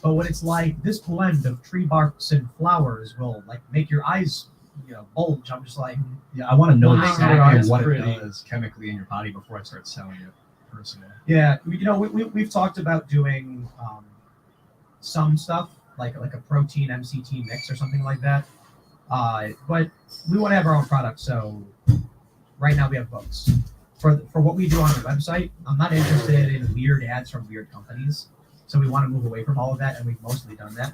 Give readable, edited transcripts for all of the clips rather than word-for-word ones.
But when it's like this blend of tree barks and flowers will like make your eyes, bulge. I'm just like, Yeah, I want to know Wow. exactly That's what pretty. it does chemically in your body before I start selling it personally. yeah, we've talked about doing some stuff like a protein MCT mix or something like that. But we want to have our own product, so right now we have books. For what we do on the website, I'm not interested in weird ads from weird companies. So we want to move away from all of that, and we've mostly done that.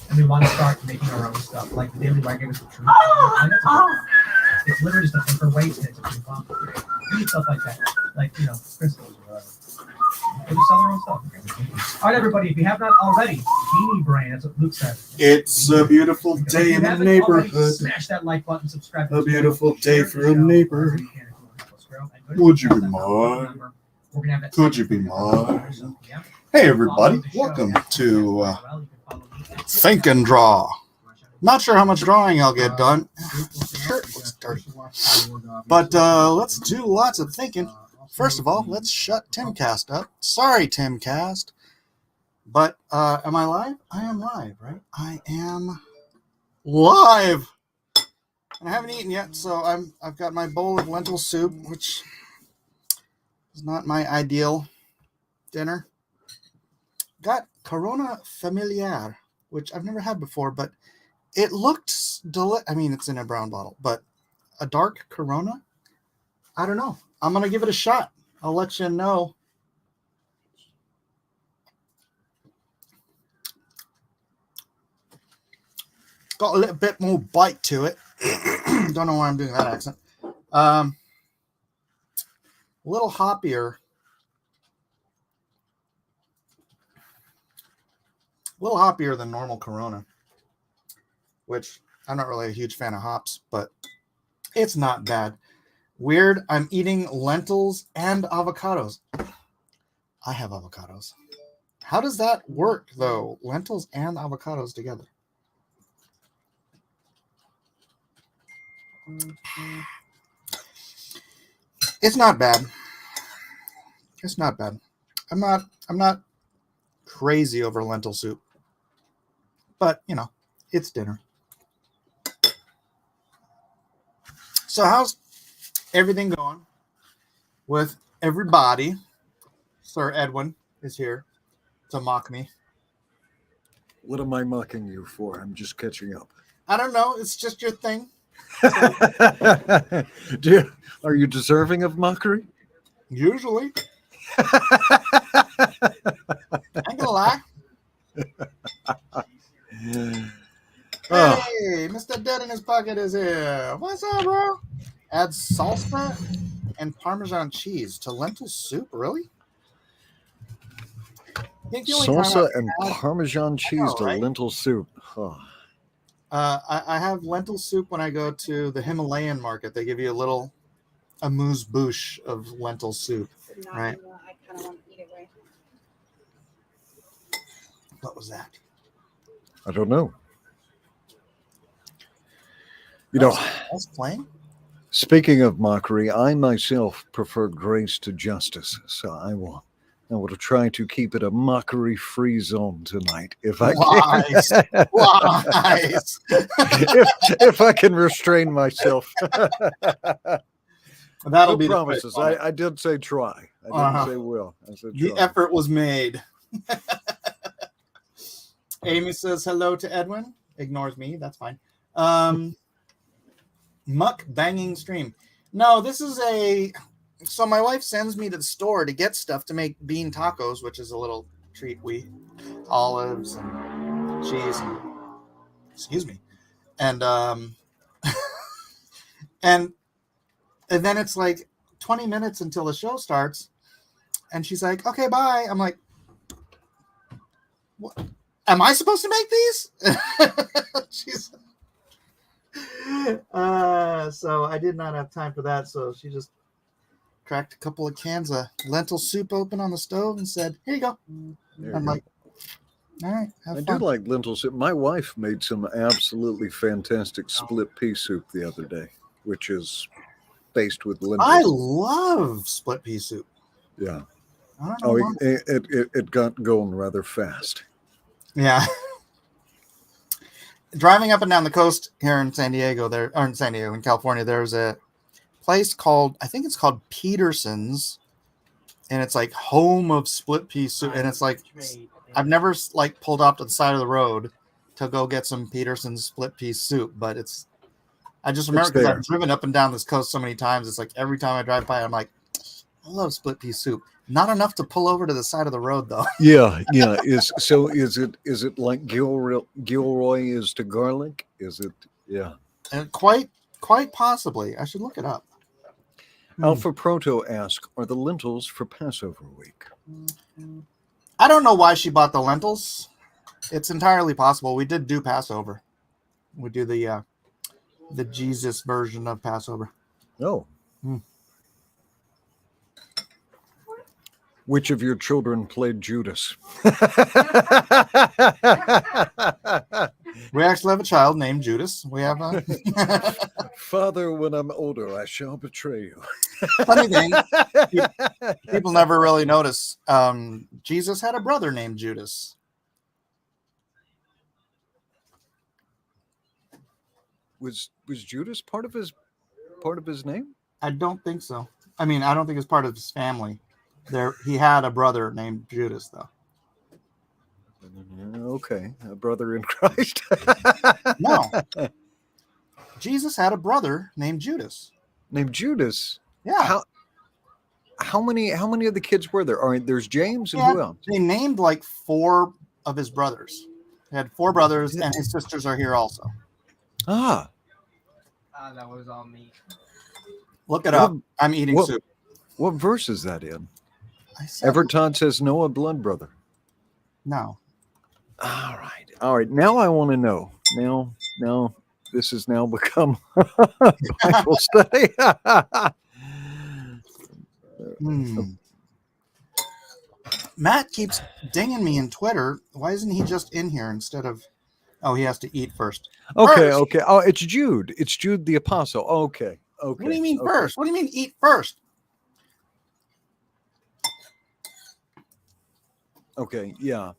And we want to start making our own stuff, like the Daily Wire gave us the truth. And it's literally just a paperweight and it's a ping pong. We need stuff like that, like crystals. We just sell our own stuff. All right, everybody, if you have not already, Beanie Brain, that's what Luke said. It's a beautiful day in the neighborhood. Smash that like button, subscribe. A beautiful day for a neighbor. Would you be mine? Could you be mine? Hey, everybody. Welcome to Think and Draw. Not sure how much drawing I'll get done. Sure, looks dirty. But let's do lots of thinking. First of all, let's shut Timcast up. Sorry, Timcast. But am I live? I am live, right? I am live. And I haven't eaten yet, so I've got my bowl of lentil soup, which is not my ideal dinner. Got Corona Familiar, which I've never had before, but it looked I mean, it's in a brown bottle, but a dark Corona? I don't know. I'm going to give it a shot. I'll let you know. Got a little bit more bite to it. Don't know why I'm doing that accent. A little hoppier. A little hoppier than normal Corona, which I'm not really a huge fan of hops, but it's not bad. Weird, I'm eating lentils and avocados. I have avocados. How does that work, though? Lentils and avocados together. It's not bad. It's not bad. I'm not crazy over lentil soup. But, it's dinner. So how's everything going with everybody? Sir Edwin is here to mock me. What am I mocking you for? I'm just catching up. I don't know. It's just your thing. Are you deserving of mockery? Usually. I ain't gonna lie. Hey, Mr. Dead in his pocket is here. What's up, bro? Add salsa and Parmesan cheese to lentil soup? Really? Salsa and Parmesan cheese to lentil soup. Huh. I have lentil soup when I go to the Himalayan market. They give you a amuse-bouche of lentil soup, right? I kind of want to eat it right. What was that? I don't know. I was playing. Speaking of mockery, I myself prefer grace to justice, so I will try to keep it a mockery-free zone tonight, if I can. Lies. if I can restrain myself. That'll be promises. I did say try. I didn't say will. I said try. The effort was made. Amy says hello to Edwin. Ignores me. That's fine. Muck banging stream. No, this is so my wife sends me to the store to get stuff to make bean tacos, which is a little treat. Olives and cheese and excuse me. And and then it's like 20 minutes until the show starts. And she's like, okay, bye. I'm like, what? Am I supposed to make these? So I did not have time for that. So she just cracked a couple of cans of lentil soup open on the stove and said, here you go. I'm like, all right, have fun. I do like lentil soup. My wife made some absolutely fantastic split pea soup the other day, which is based with lentils. I love split pea soup. Yeah. I don't know it got going rather fast. Yeah. Driving up and down the coast here in San Diego, in California, there's a place called, I think it's called Peterson's, and it's like home of split pea soup. And it's like, I've never like pulled off to the side of the road to go get some Peterson's split pea soup, but I just remember because I've driven up and down this coast so many times. It's like every time I drive by, I'm like, I love split pea soup. Not enough to pull over to the side of the road though. Yeah. Is it like Gilroy is to garlic? Is it? Yeah. And quite possibly. I should look it up. Alpha Proto asks, are the lentils for Passover week? I don't know why she bought the lentils. It's entirely possible. We did do Passover. We do the Jesus version of Passover. Oh. Which of your children played Judas? We actually have a child named Judas. We have a Father, when I'm older, I shall betray you. funny thing. People never really notice. Jesus had a brother named Judas. Was Judas part of his name? I don't think so. I mean, I don't think it's part of his family. He had a brother named Judas, though. Okay, a brother in Christ. No, Jesus had a brother named Judas. Named Judas. Yeah. How many of the kids were there? All right, there's James and Yeah, who else? They named like 4 of his brothers. He had 4 brothers, and his sisters are here also. Ah. That was all me. Look it up. I'm eating soup. What verse is that in? I said, Todd says Noah blood brother. No. All right. Now I want to know. Now this has now become Bible study. Matt keeps dinging me in Twitter. Why isn't he just in here instead of? Oh, he has to eat first. Okay. First. Okay. Oh, it's Jude. It's Jude the apostle. Okay. What do you mean first? What do you mean eat first? Okay. Yeah.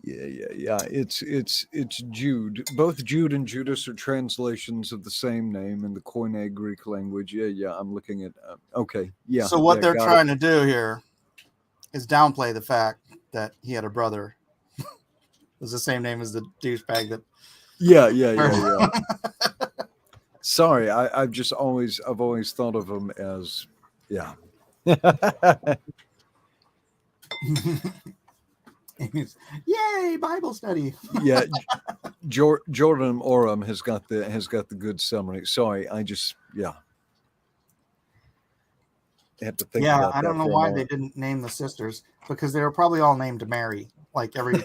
It's Jude. Both Jude and Judas are translations of the same name in the Koine Greek language. Yeah. I'm looking at. Okay. Yeah. So what they're trying to do here is downplay the fact that he had a brother. It was the same name as the douchebag that. Yeah. Sorry, I've always thought of him as, yeah. Yay, Bible study. Yeah, Jordan Oram has got the good summary. Sorry, I have to think. Yeah, I don't know why they didn't name the sisters, because they were probably all named Mary, like every.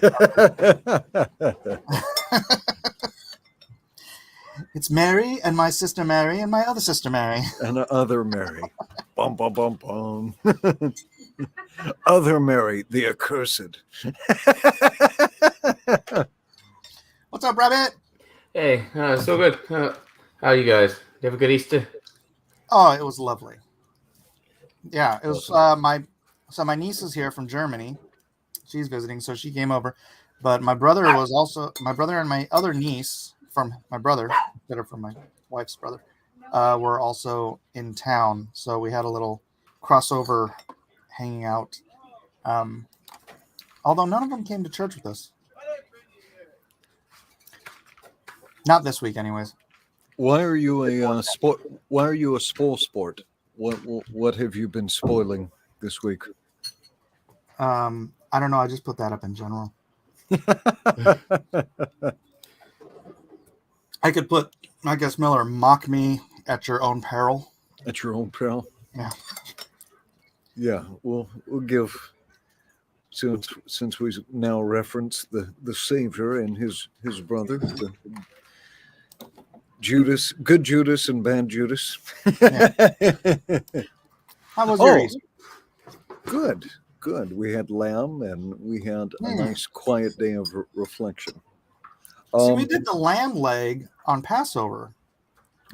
It's Mary and my sister Mary and my other sister Mary. And other Mary. Bum, bum, bum, bum. Other Mary, the accursed. What's up, Rabbit? Hey, so good. How are you guys? You have a good Easter? Oh, it was lovely. Yeah, it was my niece is here from Germany. She's visiting, so she came over. But my brother and my other niece from my brother, that are from my wife's brother, were also in town. So we had a little crossover hanging out. Although none of them came to church with us. Not this week, anyways. Why are you a sport? Why are you a spoil sport? What have you been spoiling this week? I don't know. I just put that up in general. I could put, I guess, Miller, mock me at your own peril. At your own peril? Yeah. Yeah, we'll give, since we now reference the Savior and his brother, Judas, good Judas and bad Judas. Yeah. How was your Easter? Good. We had lamb and we had a nice quiet day of reflection. See, we did the lamb leg on Passover.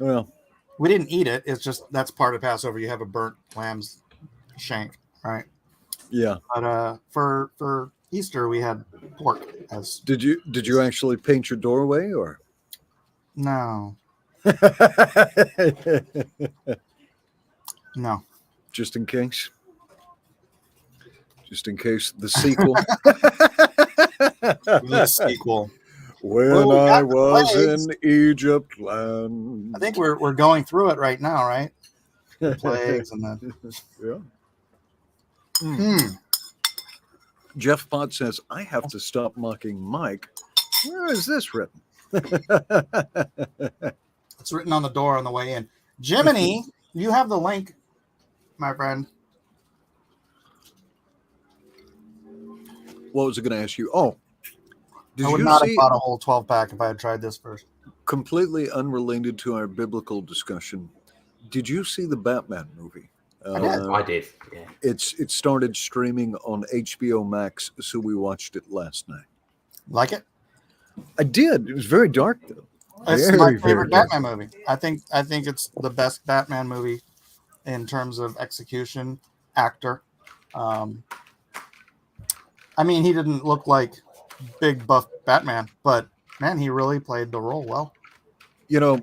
Well, we didn't eat it. It's just that's part of Passover. You have a burnt lamb's shank, right? Yeah. But for Easter we had pork as Did you actually paint your doorway or? no. Just in case. Just in case the sequel. The sequel. When Well, we I got the was plagues. in Egypt land. I think we're going through it right now, right? The plagues and the Yeah. Hmm. Jeff Pott says, I have to stop mocking Mike. Where is this written? It's written on the door on the way in. Jiminy, you have the link, my friend. What was I going to ask you? Oh, did I would you not have see, bought a whole 12-pack if I had tried this first. completely unrelated to our biblical discussion, did you see the Batman movie? I did. Yeah. It started streaming on HBO Max, so we watched it last night. Like it? I did. It was very dark, though. It's Very, my very favorite dark. Batman movie. I think it's the best Batman movie in terms of execution, actor. I mean, he didn't look like big buff Batman, but man, he really played the role well. You know,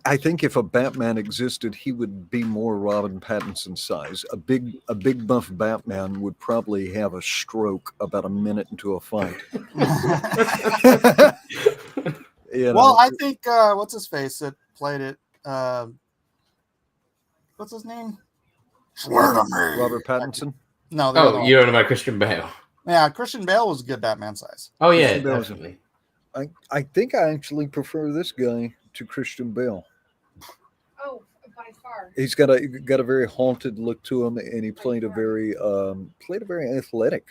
I think if a Batman existed, he would be more Robin Pattinson size. A big buff Batman would probably have a stroke about a minute into a fight. You know, Well, I think what's his face that played it? What's his name? Robert Pattinson. No, the other Oh, one. you're on about Christian Bale. Yeah, Christian Bale was a good Batman size. Oh yeah, Christian Bale was- definitely. I think I actually prefer this guy to Christian Bale. Oh, by far. He's got a very haunted look to him, and he played a very athletic.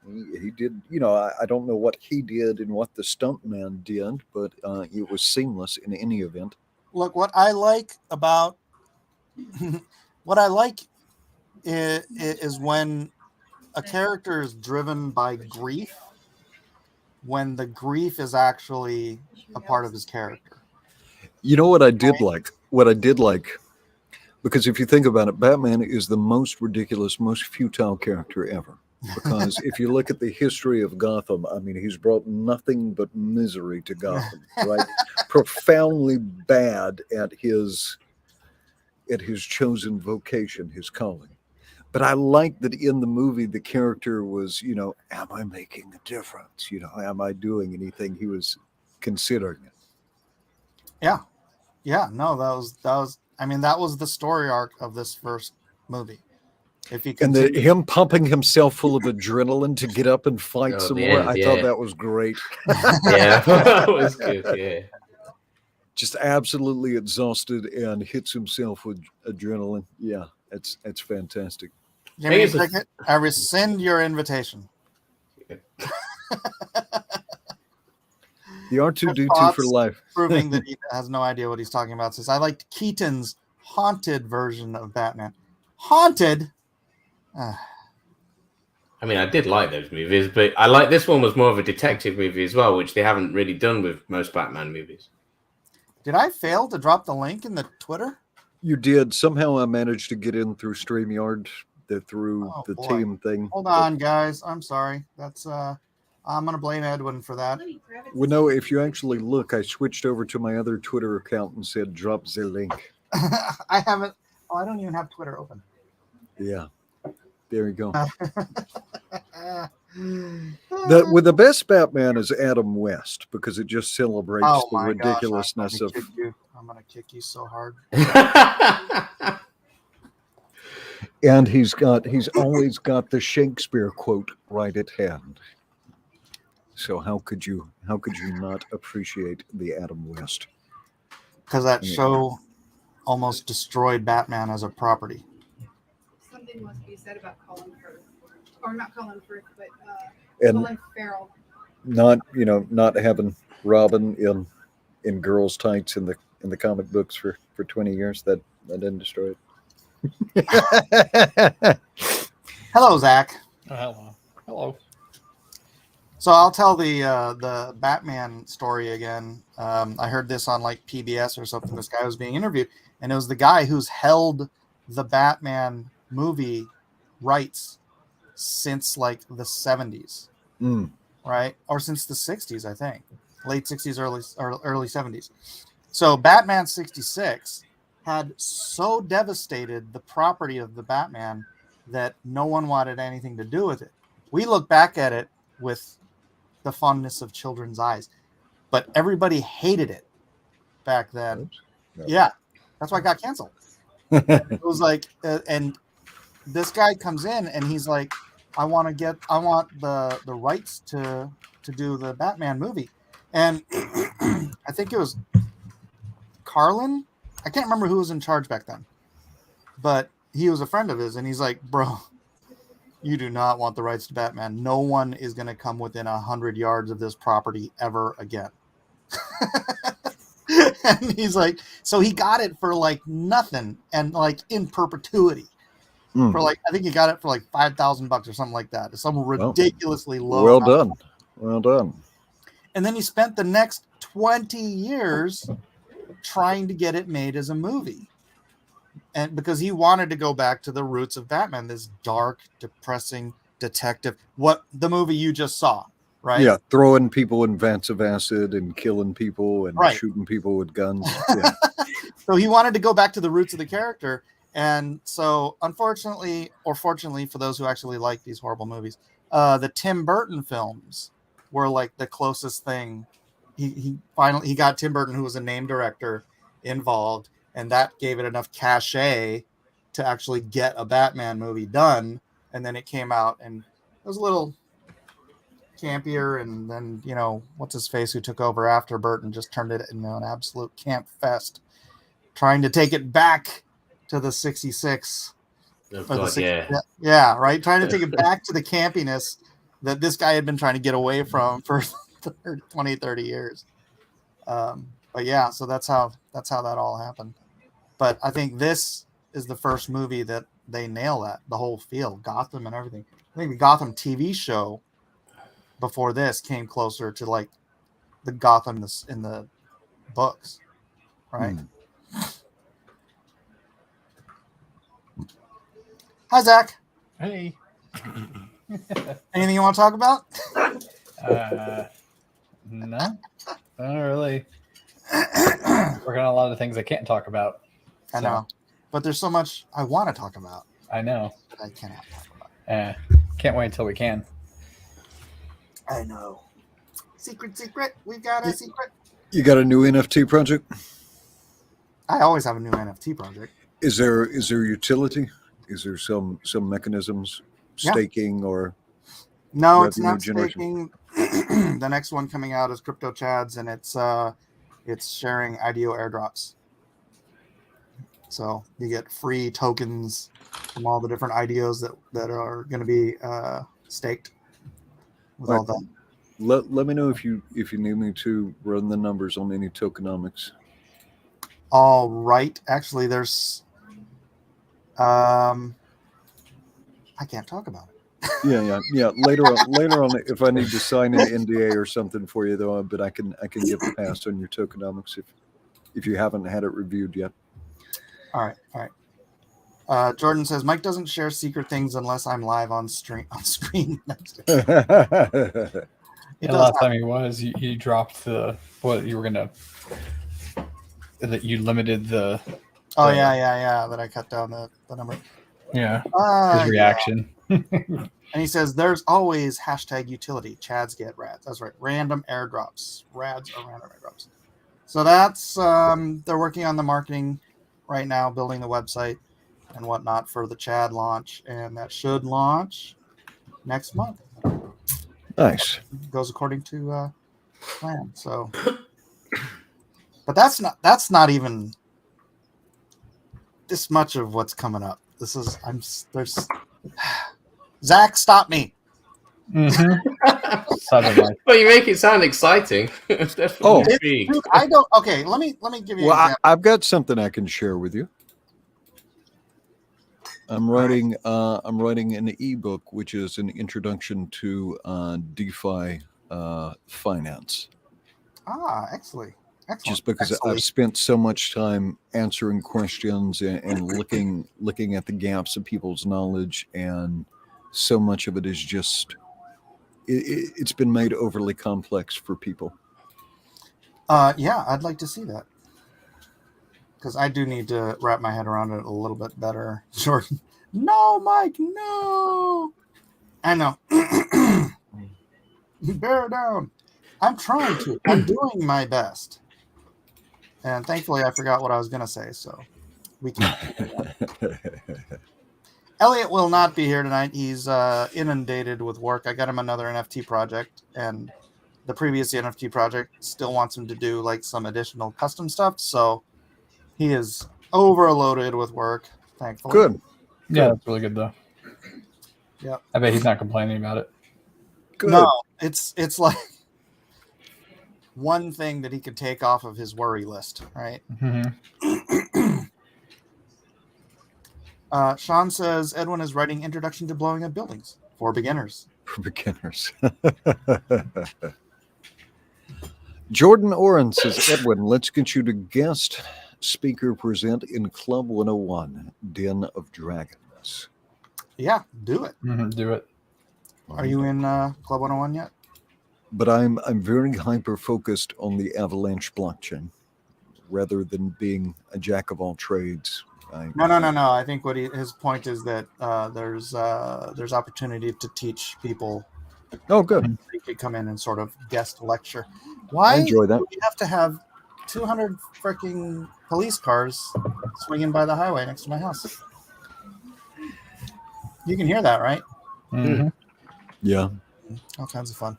He did, you know, I don't know what he did and what the stuntman did, but it was seamless in any event. Look, what I like about is when a character is driven by grief, when the grief is actually a part of his character. You know what I did like? What I did like, because if you think about it, Batman is the most ridiculous, most futile character ever. Because if you look at the history of Gotham, I mean, he's brought nothing but misery to Gotham, right? Profoundly bad at his chosen vocation, his calling. But I like that in the movie, the character was, you know, am I making a difference? You know, am I doing anything? He was considering it. Yeah, no, that was. I mean, that was the story arc of this first movie. If you And continue, him pumping himself full of adrenaline to get up and fight Oh, some the more, end, I yeah. thought that was great. Yeah, that was good. Yeah. Just absolutely exhausted and hits himself with adrenaline. Yeah, it's fantastic. Jimmy it's a- Cricket, I rescind your invitation. The R2D2 Thoughts? for life. Proving that he has no idea what he's talking about. Says I liked Keaton's haunted version of Batman. Haunted. I mean, I did like those movies, but I like this one was more of a detective movie as well, which they haven't really done with most Batman movies. Did I fail to drop the link in the Twitter? You did. Somehow I managed to get in through StreamYard, through Oh, the boy. team thing. Hold on, guys. I'm sorry. That's I'm gonna blame Edwin for that. Well, no, if you actually look, I switched over to my other Twitter account and said drop the link. I haven't. Oh, I don't even have Twitter open. Yeah. There you go. The best Batman is Adam West because it just celebrates Oh the my ridiculousness gosh, of. I'm gonna kick you so hard. And he's always got the Shakespeare quote right at hand. So how could you not appreciate the Adam West? Because that show almost destroyed Batman as a property. Something must be said about Colin Firth, or not Colin Firth, but And Colin Farrell. not having Robin in girls' tights in the comic books for 20 years, that didn't destroy it. Hello, Zach. Hello. So I'll tell the Batman story again. I heard this on like PBS or something. This guy was being interviewed, and it was the guy who's held the Batman movie rights since like the 70s, right? Or since the 60s, I think. Late 60s, early 70s. So Batman 66 had so devastated the property of the Batman that no one wanted anything to do with it. We look back at it with the fondness of children's eyes, but everybody hated it back then. Yeah, that's why it got canceled. It was like, and this guy comes in and he's like, I want the rights to do the Batman movie. And I think it was Carlin. I can't remember who was in charge back then, but he was a friend of his, and he's like, bro, you do not want the rights to Batman. No one is going to come within 100 yards of this property ever again. And he's like, so he got it for like nothing and like in perpetuity. For like, I think he got it for like $5,000 or something like that. It's some ridiculously low. Well done. Well done. And then he spent the next 20 years trying to get it made as a movie. And because he wanted to go back to the roots of Batman, this dark, depressing detective, what the movie you just saw, right? Yeah, throwing people in vats of acid and killing people and shooting people with guns. Yeah. So he wanted to go back to the roots of the character. And so, unfortunately, or fortunately for those who actually like these horrible movies, the Tim Burton films were like the closest thing. He finally got Tim Burton, who was a name director, involved, and that gave it enough cachet to actually get a Batman movie done. And then it came out, and it was a little campier. And then, you know, what's his face who took over after Burton just turned it into an absolute camp fest, trying to take it back to the 66. Oh, God, yeah, right. Trying to take it back to the campiness that this guy had been trying to get away from for 30 years. But yeah, so that's how that all happened. But I think this is the first movie that they nail that, the whole feel, Gotham and everything. I think the Gotham TV show before this came closer to like the Gotham in the books, right? Hi, Zach. Hey. Anything you want to talk about? No, not really. Working on a lot of things I can't talk about. I know, but there's so much I want to talk about. I know. But I cannot talk about. Can't wait until we can. I know. Secret. We've got a secret. You got a new NFT project? I always have a new NFT project. Is there utility? Is there some mechanisms, staking or? No, it's not staking. The next one coming out is Crypto Chads, and it's sharing IDO airdrops. So you get free tokens from all the different IDOs that are going to be staked. With all that. Let me know if you need me to run the numbers on any tokenomics. All right. Actually, there's I can't talk about it. Yeah. Later on, if I need to sign an NDA or something for you, though, but I can give a pass on your tokenomics if you haven't had it reviewed yet. All right. Jordan says Mike doesn't share secret things unless I'm live on screen. Last time he dropped what you were gonna, that you limited the. Oh yeah. That I cut down the number. Yeah. His reaction. And he says there's always #utility. Chads get rads. That's right. Random airdrops. Rads are random airdrops. So that's they're working on the marketing right now, building the website and whatnot for the Chad launch, and that should launch next month. Nice. Goes according to plan. So, but that's not even this much of what's coming up. There's Zach, stop me. Mm-hmm. Well, you make it sound exciting. Dude, I don't. Okay, let me give you. Well, I've got something I can share with you. I'm writing an ebook, which is an introduction to DeFi finance. Excellent. Just because I've spent so much time answering questions and looking at the gaps of people's knowledge and so much of it is just it's been made overly complex for people. Yeah, I'd like to see that. Because I do need to wrap my head around it a little bit better. Jordan. No, Mike, no. I know. Bear down. I'm trying to. I'm doing my best. And thankfully, I forgot what I was going to say, so we can. Elliot will not be here tonight. He's inundated with work. I got him another NFT project, and the previous NFT project still wants him to do like some additional custom stuff. So he is overloaded with work, thankfully. Good. Yeah, that's really good though. Yep. I bet he's not complaining about it. Good. No, it's like one thing that he could take off of his worry list, right? Mm-hmm. Sean says Edwin is writing Introduction to Blowing Up Buildings for beginners. For beginners. Jordan Oren says, Edwin, let's get you to guest speaker present in Club 101, Den of Dragons. Yeah, do it. Mm-hmm, do it. Are you in Club 101 yet? But I'm very hyper focused on the Avalanche blockchain rather than being a jack of all trades. No. I think what his point is that there's opportunity to teach people. Oh, good. You could come in and sort of guest lecture. I Why enjoy that. do you have to have 200 freaking police cars swinging by the highway next to my house? You can hear that, right? Mm-hmm. Yeah. All kinds of fun.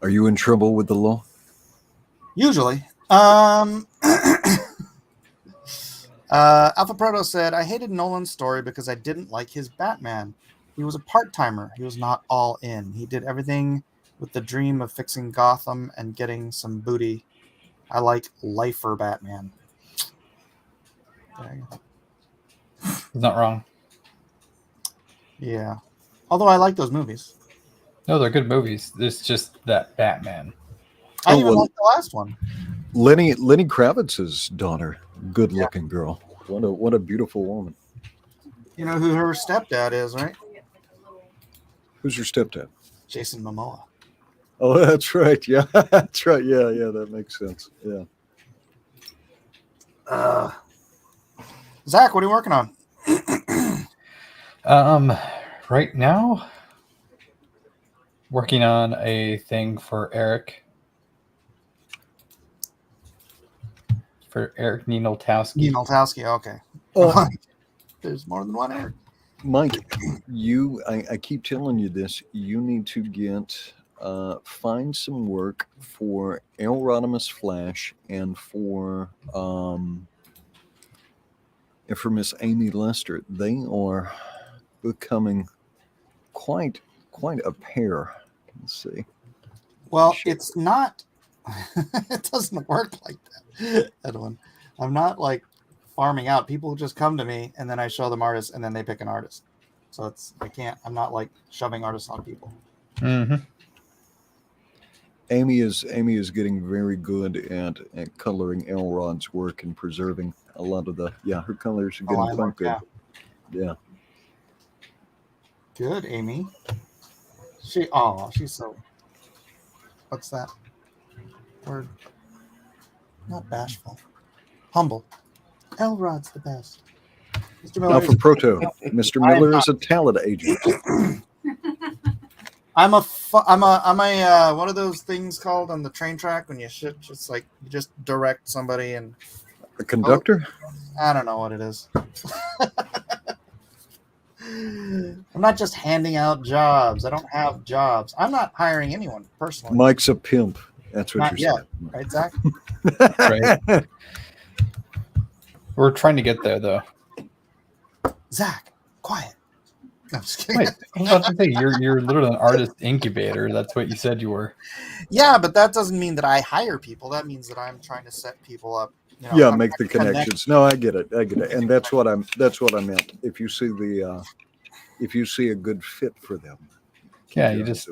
Are you in trouble with the law? Usually. Alpha Proto said, I hated Nolan's story because I didn't like his Batman. He was a part-timer. He was not all in. He did everything with the dream of fixing Gotham and getting some booty. I like lifer Batman. There you go. He's not wrong. Yeah. Although I like those movies. No, they're good movies. It's just that Batman. I Oh, even well, like the last one. Lenny Kravitz's daughter, good-looking girl. What a beautiful woman. You know who her stepdad is, right? Who's your stepdad? Jason Momoa. Oh, that's right. Yeah, that's right. Yeah, that makes sense. Yeah. Zach, what are you working on? Right now, working on a thing for Eric. For Eric Nienoltowski. Nienoltowski, okay. Oh, There's more than one Eric. Mike, I keep telling you this. You need to find some work for Rodimus Flash and for Miss Amy Lester. They are becoming quite a pair. Let's see. Well, it's not. It doesn't work like that, Edwin. I'm not like farming out. People just come to me and then I show them artists and then they pick an artist. So I'm not like shoving artists on people. Mm-hmm. Amy is getting very good at coloring Elrod's work and preserving a lot of her colors are getting quite good. Yeah. Good, Amy. She's so. What's that word? Not bashful. Humble. Elrod's the best. Mr. Miller. Alpha Proto. Mr. Miller is a talent agent. I'm a what are those things called on the train track when you just like you just direct somebody and A conductor? I don't know what it is. I'm not just handing out jobs. I don't have jobs. I'm not hiring anyone personally. Mike's a pimp. That's what Not you're yet, right, Zach? Right. We're trying to get there, though. Zach, quiet. No, I'm just kidding. Wait, I was about to say you're literally an artist incubator. That's what you said you were. Yeah, but that doesn't mean that I hire people. That means that I'm trying to set people up. You know, Yeah, I'm make the trying to connections. No, I get it, and that's what I meant. If you see a good fit for them, Yeah, you just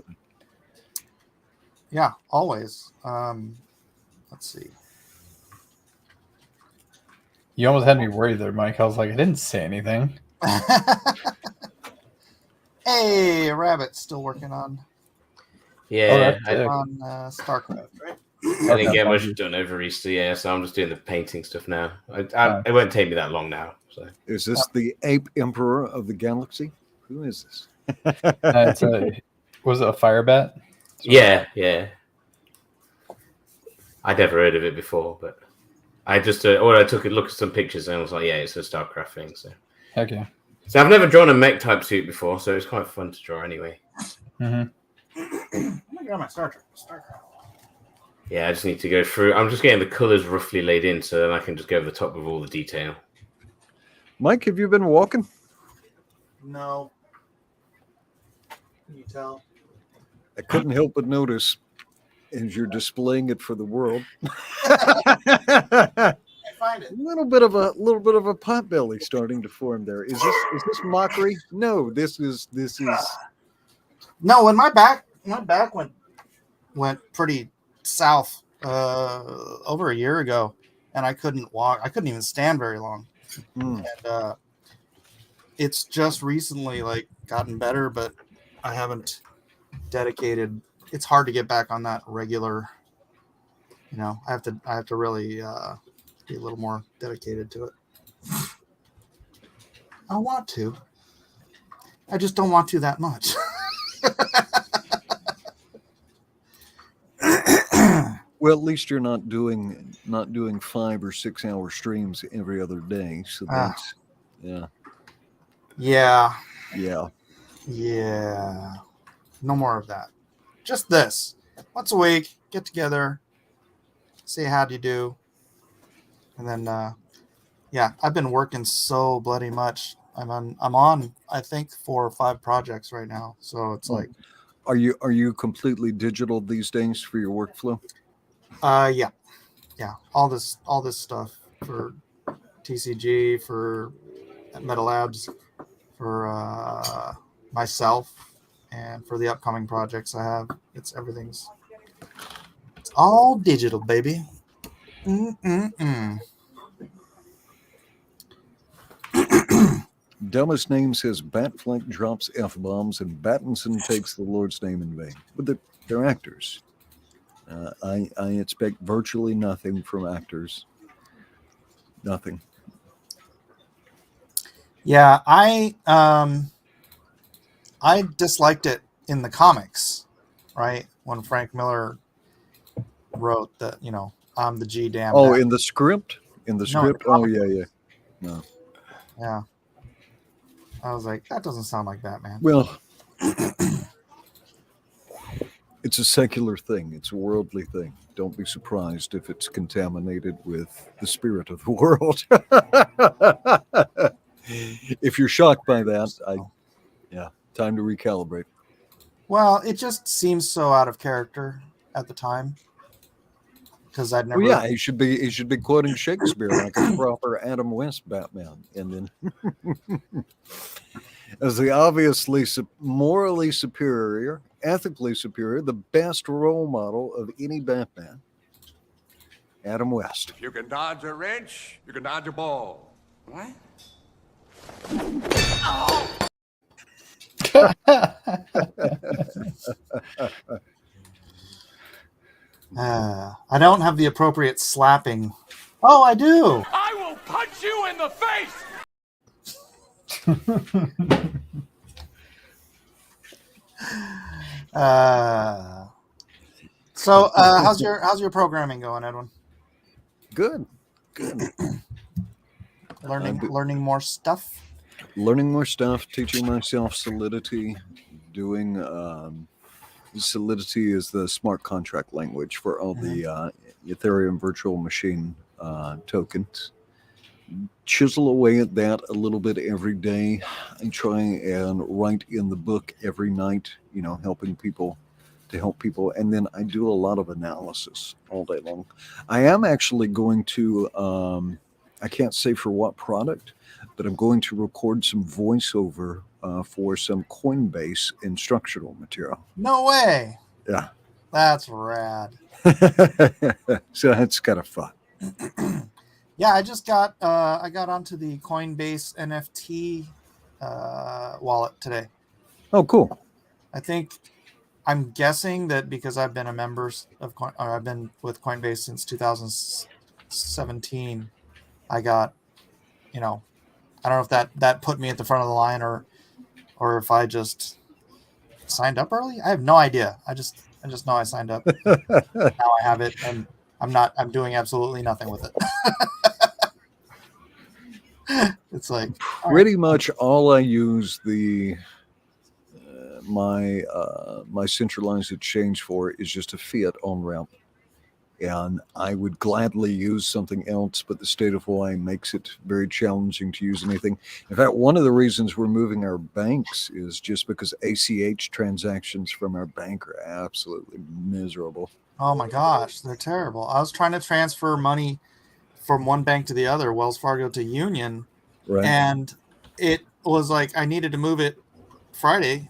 Yeah, always. Let's see. you almost had me worried there, Mike. I was like, I didn't say anything. Hey, Rabbit's still working on Yeah, that's sick. StarCraft, right? I didn't get much Okay. done over Easter, yeah, so I'm just doing the painting stuff now. Nice. It won't take me that long now. So Is this the ape emperor of the galaxy? Who is this? It's was it a fire bat? yeah. I'd never heard of it before, but I just I took a look at some pictures and I was like, yeah, it's a StarCraft thing. So Heck yeah. So I've never drawn a mech type suit before, so it's quite fun to draw anyway. Mm-hmm. Oh my god, my StarCraft. Yeah, I just need to go through. I'm just getting the colors roughly laid in so then I can just go over the top of all the detail. Mike, have you been walking? No. Can you tell? I couldn't help but notice as you're displaying it for the world. I find it. A little bit of a pot belly starting to form there. Is this mockery? No, this is No, when my back went pretty south over a year ago, and I couldn't walk. I couldn't even stand very long. And it's just recently gotten better, but I haven't dedicated. It's hard to get back on that regular. I have to really be a little more dedicated to it. I want to. I just don't want to that much. well, at least you're not doing 5 or 6 hour streams every other day. So that's Yeah. No more of that. Just this. Once a week, get together, say how do you do, and then I've been working so bloody much. I'm on I think 4 or 5 projects right now. So it's like, are you completely digital these days for your workflow? Yeah. All this stuff for TCG, for Meta Labs, for myself, and for the upcoming projects I have. It's all digital, baby. Dumbest Name says Batfleck drops F-bombs and Battinson takes the Lord's name in vain. But they're actors. I expect virtually nothing from actors. Nothing. Yeah, I disliked it in the comics, right? When Frank Miller wrote that, I'm the G damn. Oh, Batman. in the script? In the script? Oh, yeah. No. Yeah. I was like, that doesn't sound like Batman. Well, it's a secular thing. It's a worldly thing. Don't be surprised if it's contaminated with the spirit of the world. If you're shocked by that, time to recalibrate. Well, it just seems so out of character at the time. Because I'd never. Well, yeah, he should be quoting Shakespeare like a proper Adam West Batman, and then as the obviously morally superior, ethically superior, the best role model of any Batman, Adam West. If you can dodge a wrench, you can dodge a ball. What? I don't have the appropriate slapping. Oh, I do. I will punch you in the face. So how's your programming going, Edwin? Good. Learning more stuff. Learning more stuff, teaching myself Solidity, doing Solidity is the smart contract language for all the Ethereum virtual machine tokens. Chisel away at that a little bit every day. I try and write in the book every night, helping people to help people. And then I do a lot of analysis all day long. I am actually going to, I can't say for what product, but I'm going to record some voiceover for some Coinbase instructional material. No way. Yeah. That's rad. So that's kind of fun. Yeah, I just got onto the Coinbase NFT wallet today. Oh, cool. I'm guessing that because I've been a member of I've been with Coinbase since 2017, I got, I don't know if that put me at the front of the line or if I just signed up early. I have no idea. I just know I signed up. Now I have it, and I'm doing absolutely nothing with it. It's like Pretty much all I use my centralized exchange for is just a fiat on ramp, and I would gladly use something else, but the state of Hawaii makes it very challenging to use anything. In fact, one of the reasons we're moving our banks is just because ACH transactions from our bank are absolutely miserable. oh my gosh, they're terrible. I was trying to transfer money from one bank to the other, Wells Fargo to Union, Right. and it was like I needed to move it Friday,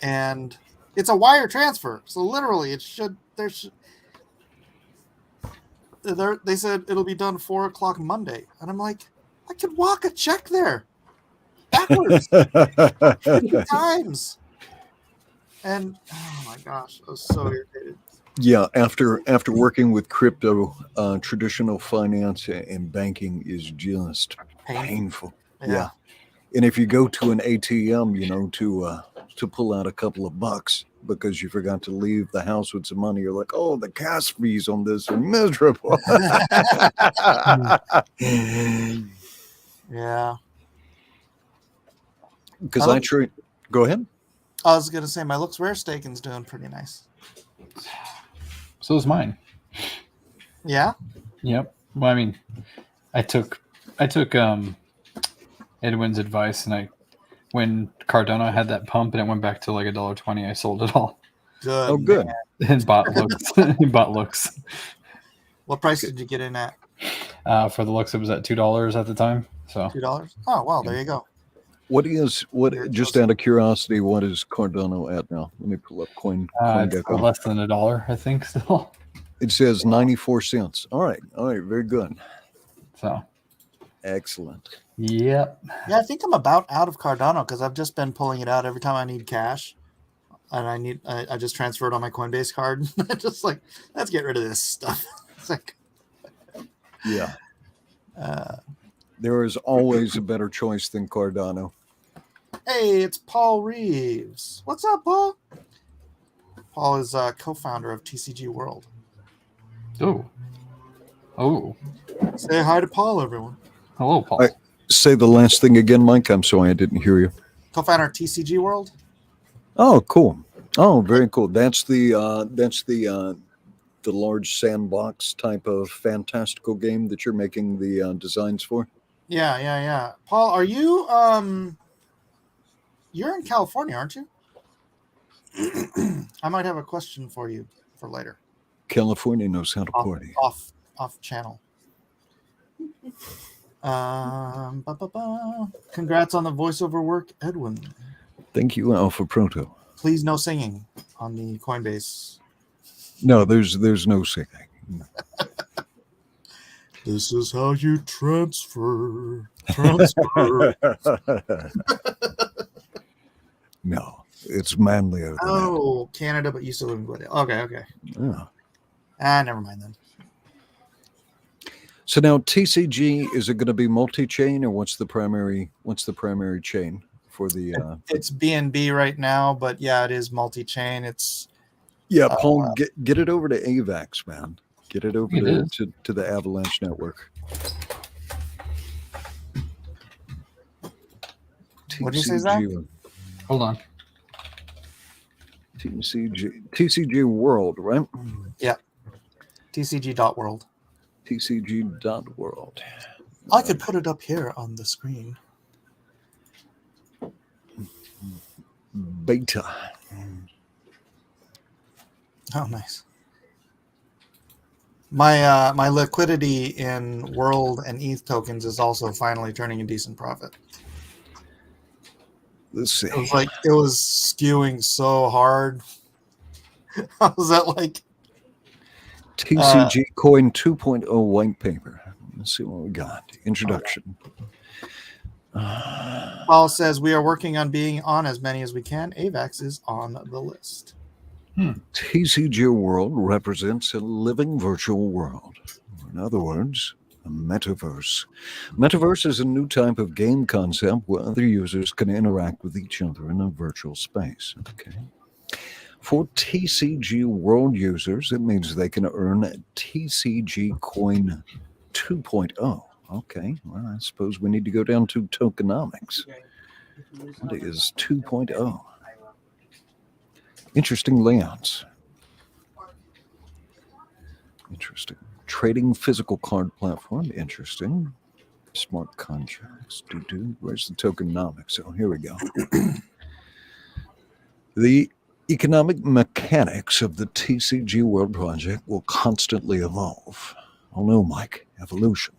and it's a wire transfer, so literally they said it'll be done 4:00 Monday, and I'm like, I could walk a check there backwards 50 times, and oh my gosh, I was so irritated. Yeah, after working with crypto, traditional finance and banking is just painful. Yeah. And if you go to an ATM, to pull out a couple of bucks because you forgot to leave the house with some money, you're like, oh, the gas fees on this are miserable. Yeah. Because go ahead. I was gonna say my Looks Rare staking's doing pretty nice. So is mine. Yeah. Yep. Well, I mean, I took Edwin's advice, and when Cardano had that pump and it went back to like $1.20, I sold it all. Good. Oh, good. And bought looks. What price did you get in at? For the looks, it was at $2 at the time. So $2. Oh, well, there you go. Just out of curiosity, what is Cardano at now? Let me pull up it's less than $1, I think, still. It says 94 cents. All right, very good. So excellent. Yep. Yeah, I think I'm about out of Cardano because I've just been pulling it out every time I need cash, and I just transfer it on my Coinbase card. Just like, let's get rid of this stuff. It's like, yeah. There is always a better choice than Cardano. Hey, it's Paul Reeves. What's up, Paul? Paul is co-founder of TCG World. Oh. Say hi to Paul, everyone. Hello, Paul. Say the last thing again, Mike. I'm sorry, I didn't hear you. Co-founder of TCG World. Oh, cool. Oh, very cool. That's the large sandbox type of fantastical game that you're making the designs for. Yeah. Paul, are you you're in California, aren't you? I might have a question for you for later. California knows how to party. Off channel. Congrats on the voiceover work, Edwin. Thank you, Alpha Proto. Please, no singing on the Coinbase. No, there's no singing. This is how you transfer. No, it's manlier than that. Canada, but you still live in Glendale. Okay. Yeah. Never mind then. So now TCG, is it going to be multi-chain, or what's the primary chain for the? It's BNB right now, but yeah, it is multi-chain. It's Paul, get it over to AVAX, man. Get it over to the Avalanche network. What did you say, Zach? Hold on. TCG World, right? Yeah. TCG.world. TCG.world. I could put it up here on the screen. Beta. Oh, nice. My liquidity in World and ETH tokens is also finally turning a decent profit. Let's see. It was skewing so hard. I was at like TCG Coin 2.0 white paper. Let's see what we got. Introduction. Paul says we are working on being on as many as we can. AVAX is on the list. TCG World represents a living virtual world. In other words, a metaverse. Metaverse is a new type of game concept where other users can interact with each other in a virtual space. Okay. For TCG World users, it means they can earn TCG Coin 2.0. Okay, well, I suppose we need to go down to Tokenomics. What is 2.0? Interesting layouts. Interesting. Trading physical card platform. Interesting. Smart contracts. Where's the tokenomics? Oh, here we go. The economic mechanics of the TCG World project will constantly evolve. Oh no, Mike. Evolution.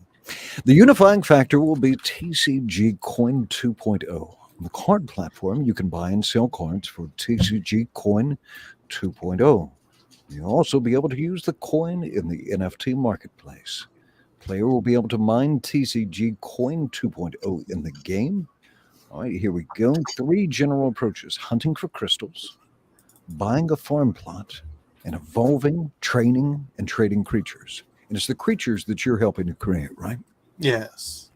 The unifying factor will be TCG Coin 2.0. On the card platform, you can buy and sell cards for TCG Coin 2.0. You'll also be able to use the coin in the NFT marketplace. Player will be able to mine TCG Coin 2.0 in the game. All right, here we go. 3 general approaches: hunting for crystals, buying a farm plot, and evolving, training, and trading creatures. And it's the creatures that you're helping to create, right? Yes.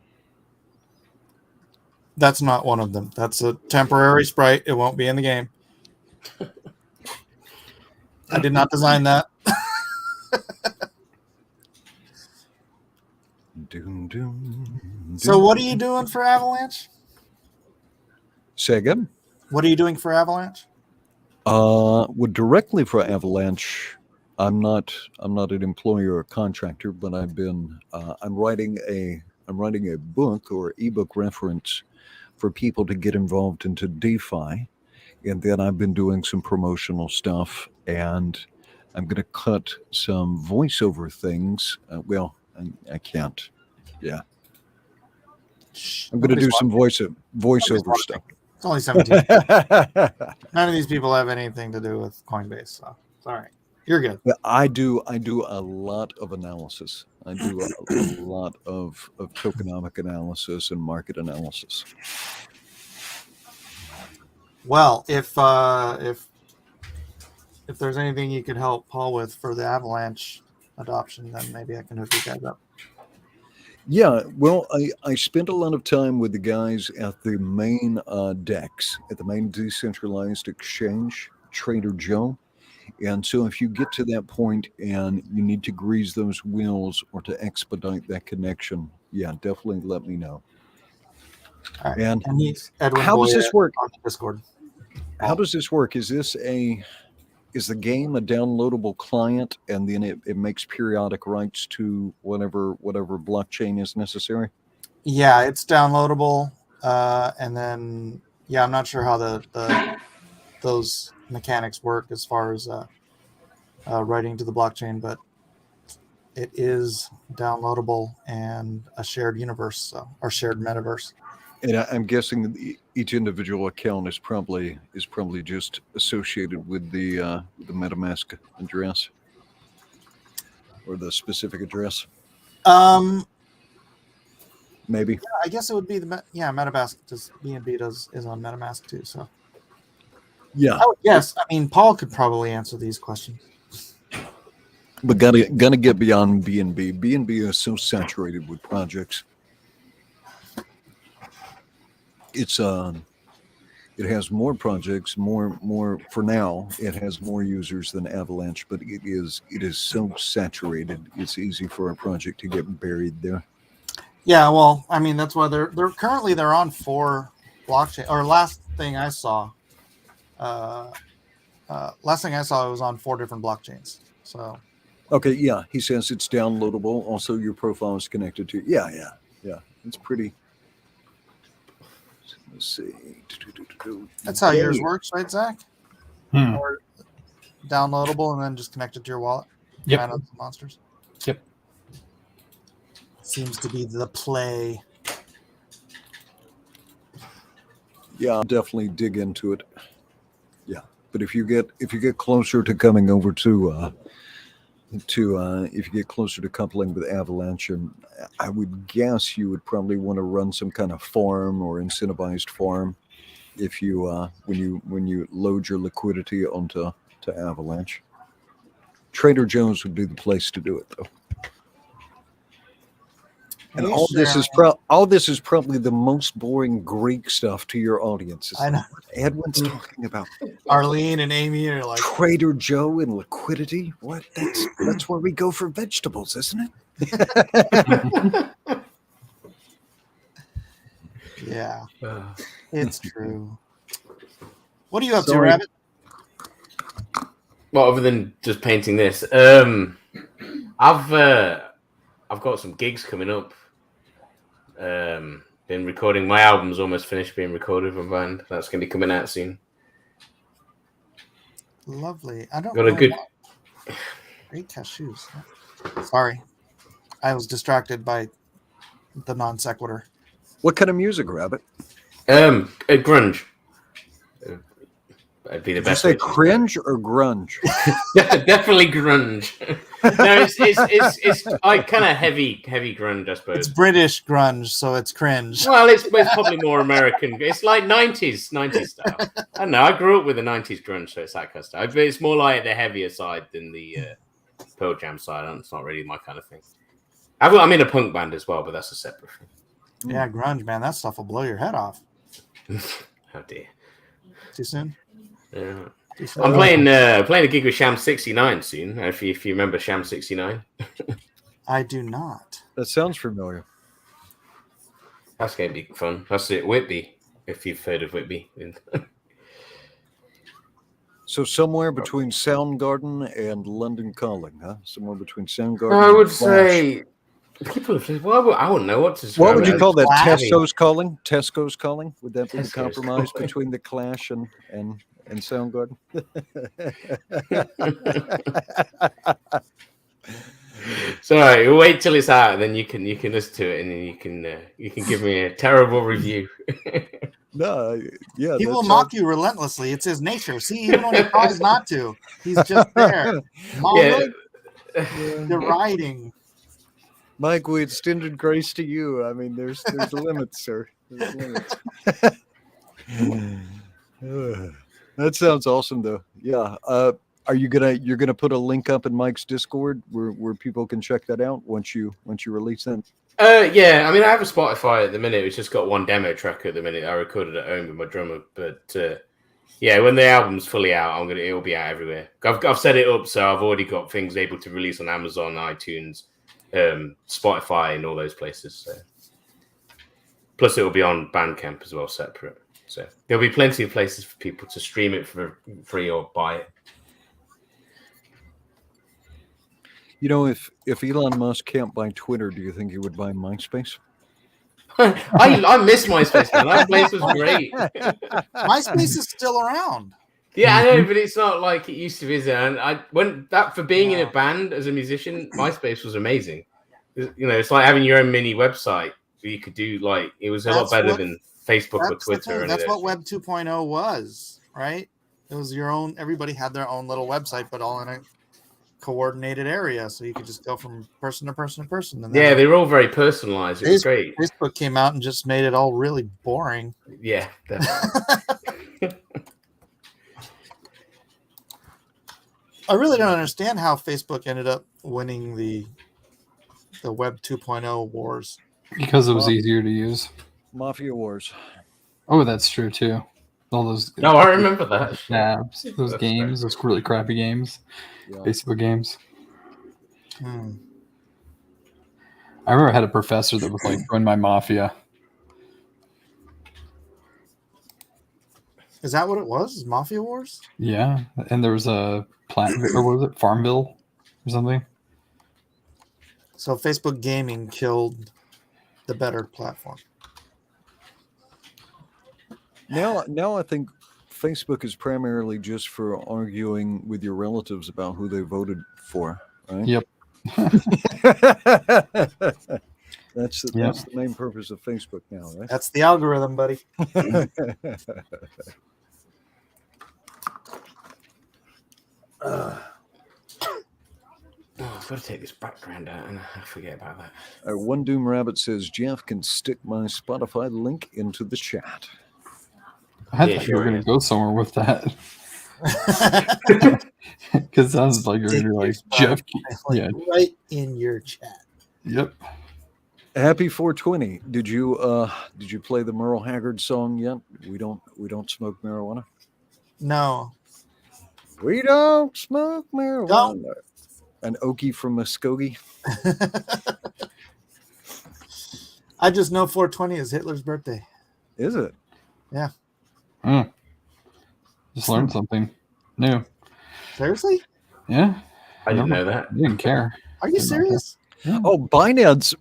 That's not one of them. That's a temporary sprite. It won't be in the game. I did not design that. So what are you doing for Avalanche? Say again? What are you doing for Avalanche? Well, directly for Avalanche, I'm not an employer or contractor, but I'm writing a book or ebook reference for people to get involved into DeFi, and then I've been doing some promotional stuff, and I'm going to cut some voiceover things. I can't. Yeah, I'm going to do some voiceover stuff. It's only 17. None of these people have anything to do with Coinbase, so it's all right. You're good. Yeah, I do a lot of analysis. I do a lot of tokenomic analysis and market analysis. Well, if there's anything you could help Paul with for the Avalanche adoption, then maybe I can hook you guys up. Yeah, well, I spent a lot of time with the guys at the main DEX, at the main decentralized exchange, Trader Joe. And so if you get to that point and you need to grease those wheels or to expedite that connection, yeah, definitely let me know. All right. And he's Edwin how Boyd does this work? on Discord. How does this work? Is the game a downloadable client and then it makes periodic writes to whatever blockchain is necessary? Yeah, it's downloadable. And then I'm not sure how those mechanics work as far as writing to the blockchain, but it is downloadable and a shared universe, or shared metaverse. And I'm guessing that each individual account is probably just associated with the MetaMask address or the specific address. Maybe. Yeah, I guess it would be MetaMask. Just BNB is on MetaMask too. So yeah. Yes, I mean Paul could probably answer these questions. But gonna get beyond BNB. BNB is so saturated with projects. It has more projects, more for now. It has more users than Avalanche, but it is so saturated. It's easy for a project to get buried there. Yeah, well, I mean that's why they're currently on 4 blockchain. Or last thing I saw, it was on 4 different blockchains. So. Okay, yeah, he says it's downloadable. Also, your profile is connected to. Yeah. It's pretty. Let's see. That's how yours works, right, Zach? Or downloadable and then just connected to your wallet. Yep. Monsters. Yep. Seems to be the play. Yeah, I'll definitely dig into it. Yeah, but if you get closer to coming over to if you get closer to coupling with Avalanche, and I would guess you would probably want to run some kind of farm or incentivized farm if you when you load your liquidity onto Avalanche. Trader Joe's would be the place to do it, though. And all this is probably the most boring Greek stuff to your audience. It's I know. like what Edwin's talking about. Arlene and Amy are like Trader Joe and liquidity. What? That's where we go for vegetables, isn't it? Yeah, it's true. What are you up to, Sorry. Rabbit? Well, other than just painting this, I've got some gigs coming up. Been recording. My album's almost finished being recorded with a band. That's going to be coming out soon. Lovely. I don't Got know. a good. Great cashews. Sorry, I was distracted by the non sequitur. What kind of music, Rabbit? Grunge. That'd be the Did you best. say cringe or grunge? Definitely grunge. No, it's like kind of heavy grunge, I suppose. It's British grunge, so it's cringe. Well, it's probably more American. It's like 90s style. I don't know. I grew up with the 90s grunge, so it's that kind of style. But it's more like the heavier side than the Pearl Jam side. It's not really my kind of thing. I'm in a punk band as well, but that's a separate thing. Yeah, grunge, man. That stuff will blow your head off. Oh dear. Too soon? Yeah. Too soon? I'm playing a gig with Sham 69 soon. If you remember Sham 69. I do not. That sounds familiar. That's going to be fun. That's it, Whitby, if you've heard of Whitby. So somewhere between Soundgarden and London Calling, huh? Somewhere between Soundgarden. I and would Clash. say people have. Well, I wouldn't know what to describe. What would you call that? Clash. Tesco's Calling? Tesco's Calling? Would that be the Tesco's compromise Calling. between the Clash and Soundgarden? Sorry, we'll wait till it's out, then you can listen to it, and then you can give me a terrible review. No, yeah. He will that's mock you relentlessly. It's his nature. See, even when he tries not to, he's just there. Mocking, deriding. Mike, we extended grace to you. I mean, there's limits, sir. There's limits. That sounds awesome, though. Yeah. Are you're gonna put a link up in Mike's Discord where people can check that out once you release that? Yeah, I mean, I have a Spotify at the minute. It's just got one demo track at the minute. I recorded at home with my drummer, but yeah, when the album's fully out, it'll be out everywhere. I've set it up so I've already got things able to release on Amazon, iTunes, Spotify, and all those places. So. Plus, it will be on Bandcamp as well, separate. So there'll be plenty of places for people to stream it for free or buy it. You know, if Elon Musk can't buy Twitter, do you think he would buy MySpace? I miss MySpace, man. That place was great. MySpace is still around. Yeah, I know, but it's not like it used to be. And for being in a band as a musician, MySpace was amazing. You know, it's like having your own mini website that you could do. Like it was a lot better than Facebook or Twitter. That's what Web 2.0 was, right? It was your own. Everybody had their own little website, but all in a coordinated area, so you could just go from person to person to person. And yeah, they were all very personalized. It was great. Facebook came out and just made it all really boring. Yeah, definitely. I really don't understand how Facebook ended up winning the Web 2.0 wars. Because it was easier to use. Mafia Wars. Oh, that's true too. All those. No, I remember that. Yeah, those games, those really crappy games, Yeah. Facebook games. I remember I had a professor that was like, "Join my mafia." Is that what it was? Is Mafia Wars? Yeah, and there was a or what was it, Farmville, or something? So Facebook gaming killed the better platform. Now I think Facebook is primarily just for arguing with your relatives about who they voted for, right? Yep. That's the main purpose of Facebook now, right? That's the algorithm, buddy. I've got to take this background out, and I forget about that. One Doom Rabbit says Jeff can stick my Spotify link into the chat. I thought you were going to go somewhere with that. Because sounds like you're going to be like, Jeff. Yeah. Right in your chat. Yep. Happy 420. Did you play the Merle Haggard song yet? We don't smoke marijuana. No. We don't smoke marijuana. No. An Okie from Muskogee. I just know 420 is Hitler's birthday. Is it? Yeah. Just learned something new. Seriously? Yeah. I didn't know that. I didn't care. Are you serious? Yeah. Oh, Binance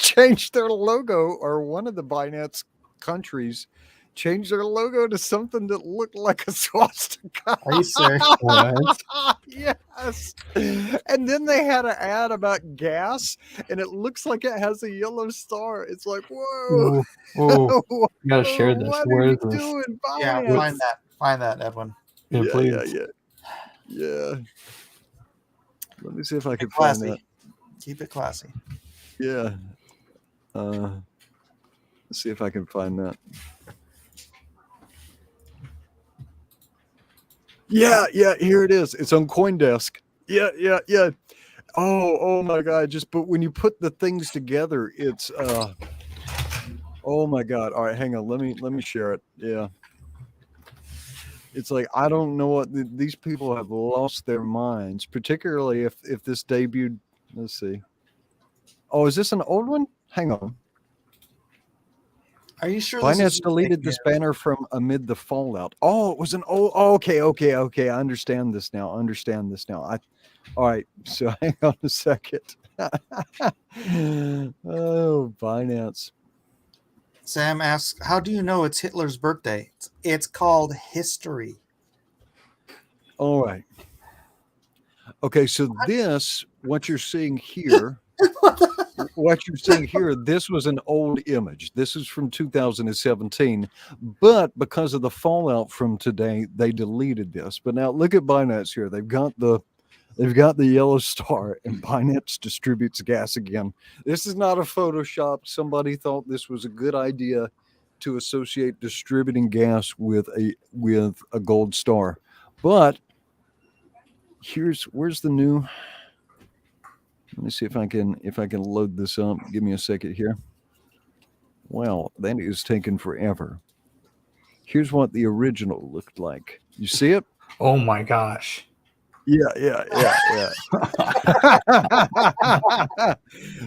changed their logo, or one of the Binance countries changed their logo to something that looked like a swastika. Are you serious? What? Yes. And then they had an ad about gas, and it looks like it has a yellow star. It's like, whoa. Whoa. You gotta share this. What Where are is you this? doing, Binance? Yeah, find that, Edwin. Yeah, please. Yeah. Let me see if I can find that. Keep it classy. Yeah. Let's see if I can find that. Yeah, here it is. It's on CoinDesk. Yeah. Oh my God. But when you put the things together, it's oh my God. All right, hang on. Let me share it. Yeah. It's like, I don't know what these people have lost their minds, particularly if this debuted. Let's see. Oh, is this an old one? Hang on. Are you sure? Binance deleted this banner from amid the fallout. Oh, it was an old. Oh, okay. I understand this now. All right. So hang on a second. Oh, Binance. Sam asks, how do you know it's Hitler's birthday? It's called history. All right. Okay, so what you're seeing here, this was an old image. This is from 2017, but because of the fallout from today, they deleted this. But now look at Binance here. They've got the yellow star, and Binance distributes gas again. This is not a Photoshop. Somebody thought this was a good idea to associate distributing gas with a gold star. But where's the new. Let me see if I can load this up. Give me a second here. Wow, that is taking forever. Here's what the original looked like. You see it? Oh my gosh. Yeah.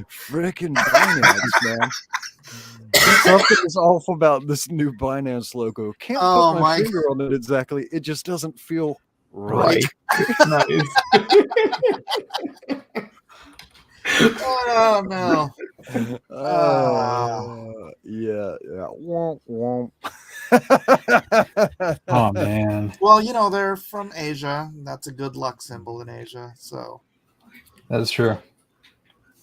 Freaking Binance, man. Something is off about this new Binance logo. Can't put my finger on it exactly. It just doesn't feel right. Nice. Oh no. Yeah. Womp. Oh man. Well, they're from Asia. That's a good luck symbol in Asia. So that's true.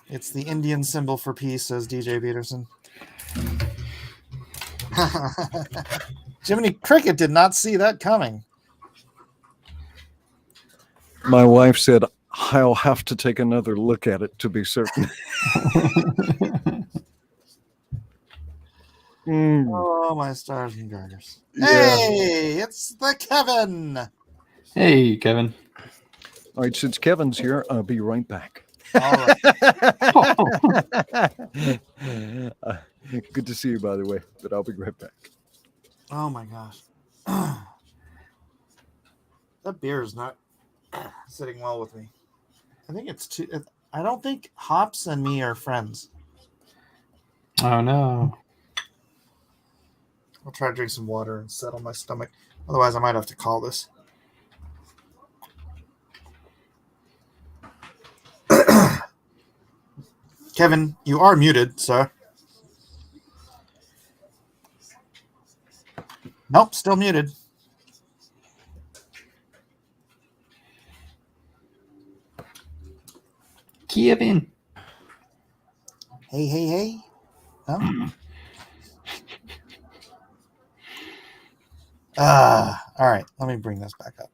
It's the Indian symbol for peace, says DJ Peterson. Jiminy Cricket did not see that coming. My wife said, I'll have to take another look at it to be certain. Oh, my stars and garters. Yeah. Hey, it's the Kevin. Hey, Kevin. All right, since Kevin's here, I'll be right back. All right. Good to see you, by the way, but I'll be right back. Oh, my gosh. That beer is not sitting well with me. I think it's too. I don't think hops and me are friends. Oh no. I'll try to drink some water and settle my stomach. Otherwise, I might have to call this. Kevin, you are muted, sir. Nope, still muted. Kevin. Hey. Oh. All right, let me bring this back up.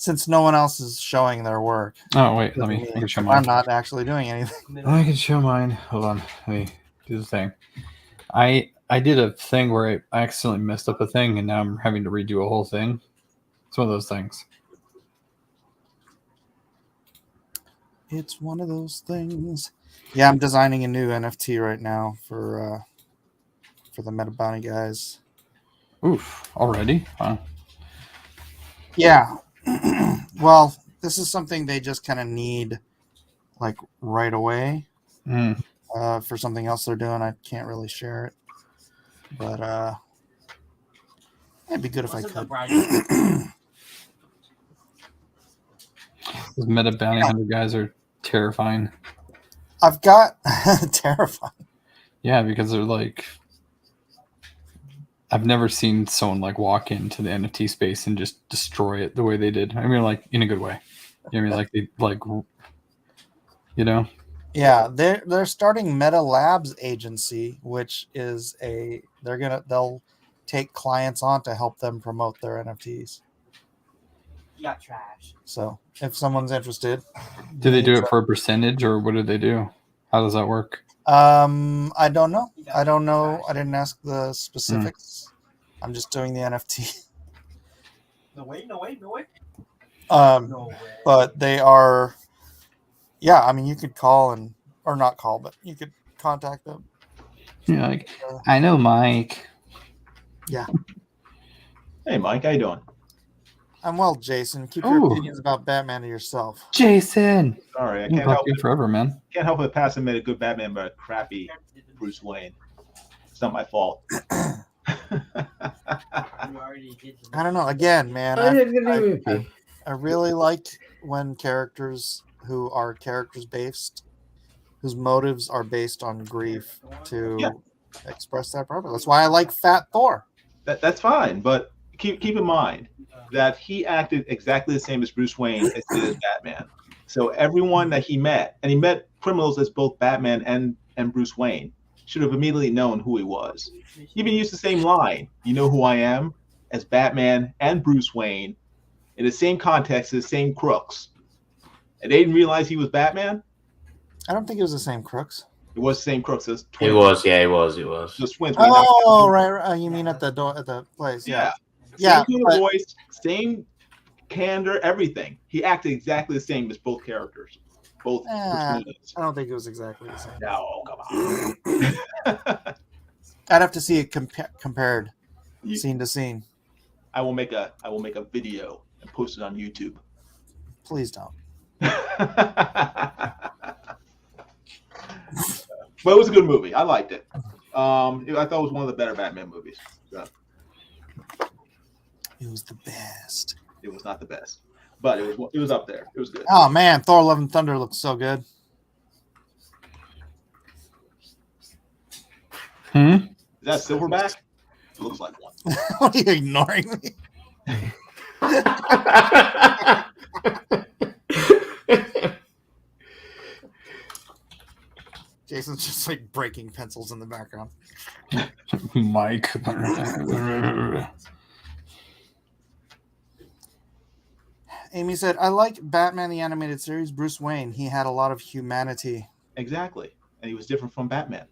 since no one else is showing their work. Oh wait, I can show I'm mine. not actually doing anything. I can show mine. Hold on, let me do the thing. I did a thing where I accidentally messed up a thing, and now I'm having to redo a whole thing. It's one of those things. It's one of those things. Yeah, I'm designing a new NFT right now for the Meta Bounty guys. Oof, already? Wow. Yeah. Well, this is something they just kind of need like right away. For something else they're doing. I can't really share it. But it'd be good if I could. Those Meta Bounty Hunter guys are terrifying. I've got terrifying. Yeah, because they're like, I've never seen someone like walk into the NFT space and just destroy it the way they did. I mean, like in a good way. You know what I mean? Like they like, you know. Yeah, they're starting Meta Labs agency, which is they'll take clients on to help them promote their NFTs. You got trash. So if someone's interested, Do they do it for a percentage, or what do they do? How does that work? I don't know. I didn't ask the specifics. I'm just doing the NFT. No way. But they are. Yeah, I mean, you could call or not call, but you could contact them. Yeah, like I know Mike. Yeah. Hey, Mike, how you doing? I'm well, Jason. Keep your opinions about Batman to yourself. Jason. Sorry, I Can't can't help you it. forever, man. Can't help but pass him a good Batman, but a crappy Bruce Wayne. It's not my fault. I don't know. Again, man, I really like when characters who are characters based, whose motives are based on grief, to express that properly. That's why I like Fat Thor. That's fine, but keep in mind that he acted exactly the same as Bruce Wayne as did as Batman. So everyone that he met, and he met criminals as both Batman and Bruce Wayne, should have immediately known who he was. He even used the same line, "You know who I am?" as Batman and Bruce Wayne in the same context, the same crooks. And they didn't realize he was Batman? I don't think it was the same crooks. It was the same crooks as twins. It was, yeah, it was. Just twins. Oh, right. You mean at the door, at the place? Yeah. Yeah. Same tone of voice, same candor, everything. He acted exactly the same as both characters. Both. I don't think it was exactly the same. No, come on. I'd have to see it compared, scene to scene. I will make a video and post it on YouTube. Please don't. But it was a good movie. I liked it. I thought it was one of the better Batman movies. So. It was the best. It was not the best, but it was up there. It was good. Oh man, Thor: Love and Thunder looks so good. Is that Silverback? It looks like one. What are you ignoring me? Jason's just like breaking pencils in the background. Mike. Amy said, I like Batman the Animated Series. Bruce Wayne, he had a lot of humanity. Exactly. And he was different from Batman.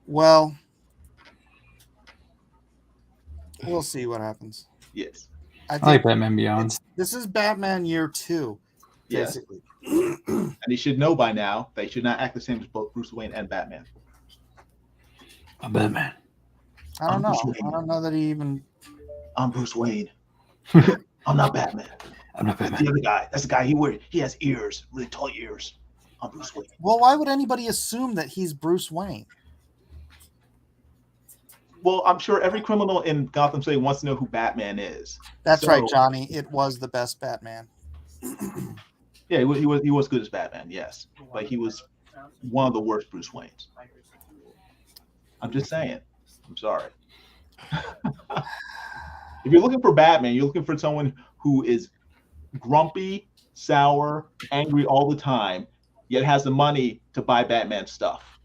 Well, we'll see what happens. Yes. I like Batman Beyond. This is Batman Year 2, basically. And he should know by now that he should not act the same as both Bruce Wayne and Batman. I'm Batman. I don't know. I don't know that he even... I'm Bruce Wayne. I'm not Batman. I'm not Batman. The other guy. That's the guy he has ears, really tall ears. I'm Bruce Wayne. Well, why would anybody assume that he's Bruce Wayne? Well, I'm sure every criminal in Gotham City wants to know who Batman is. That's right, Johnny. It was the best Batman. Yeah, he was good as Batman, yes. But he was one of the worst Bruce Waynes. I'm just saying. I'm sorry. If you're looking for Batman, you're looking for someone who is grumpy, sour, angry all the time, yet has the money to buy Batman stuff.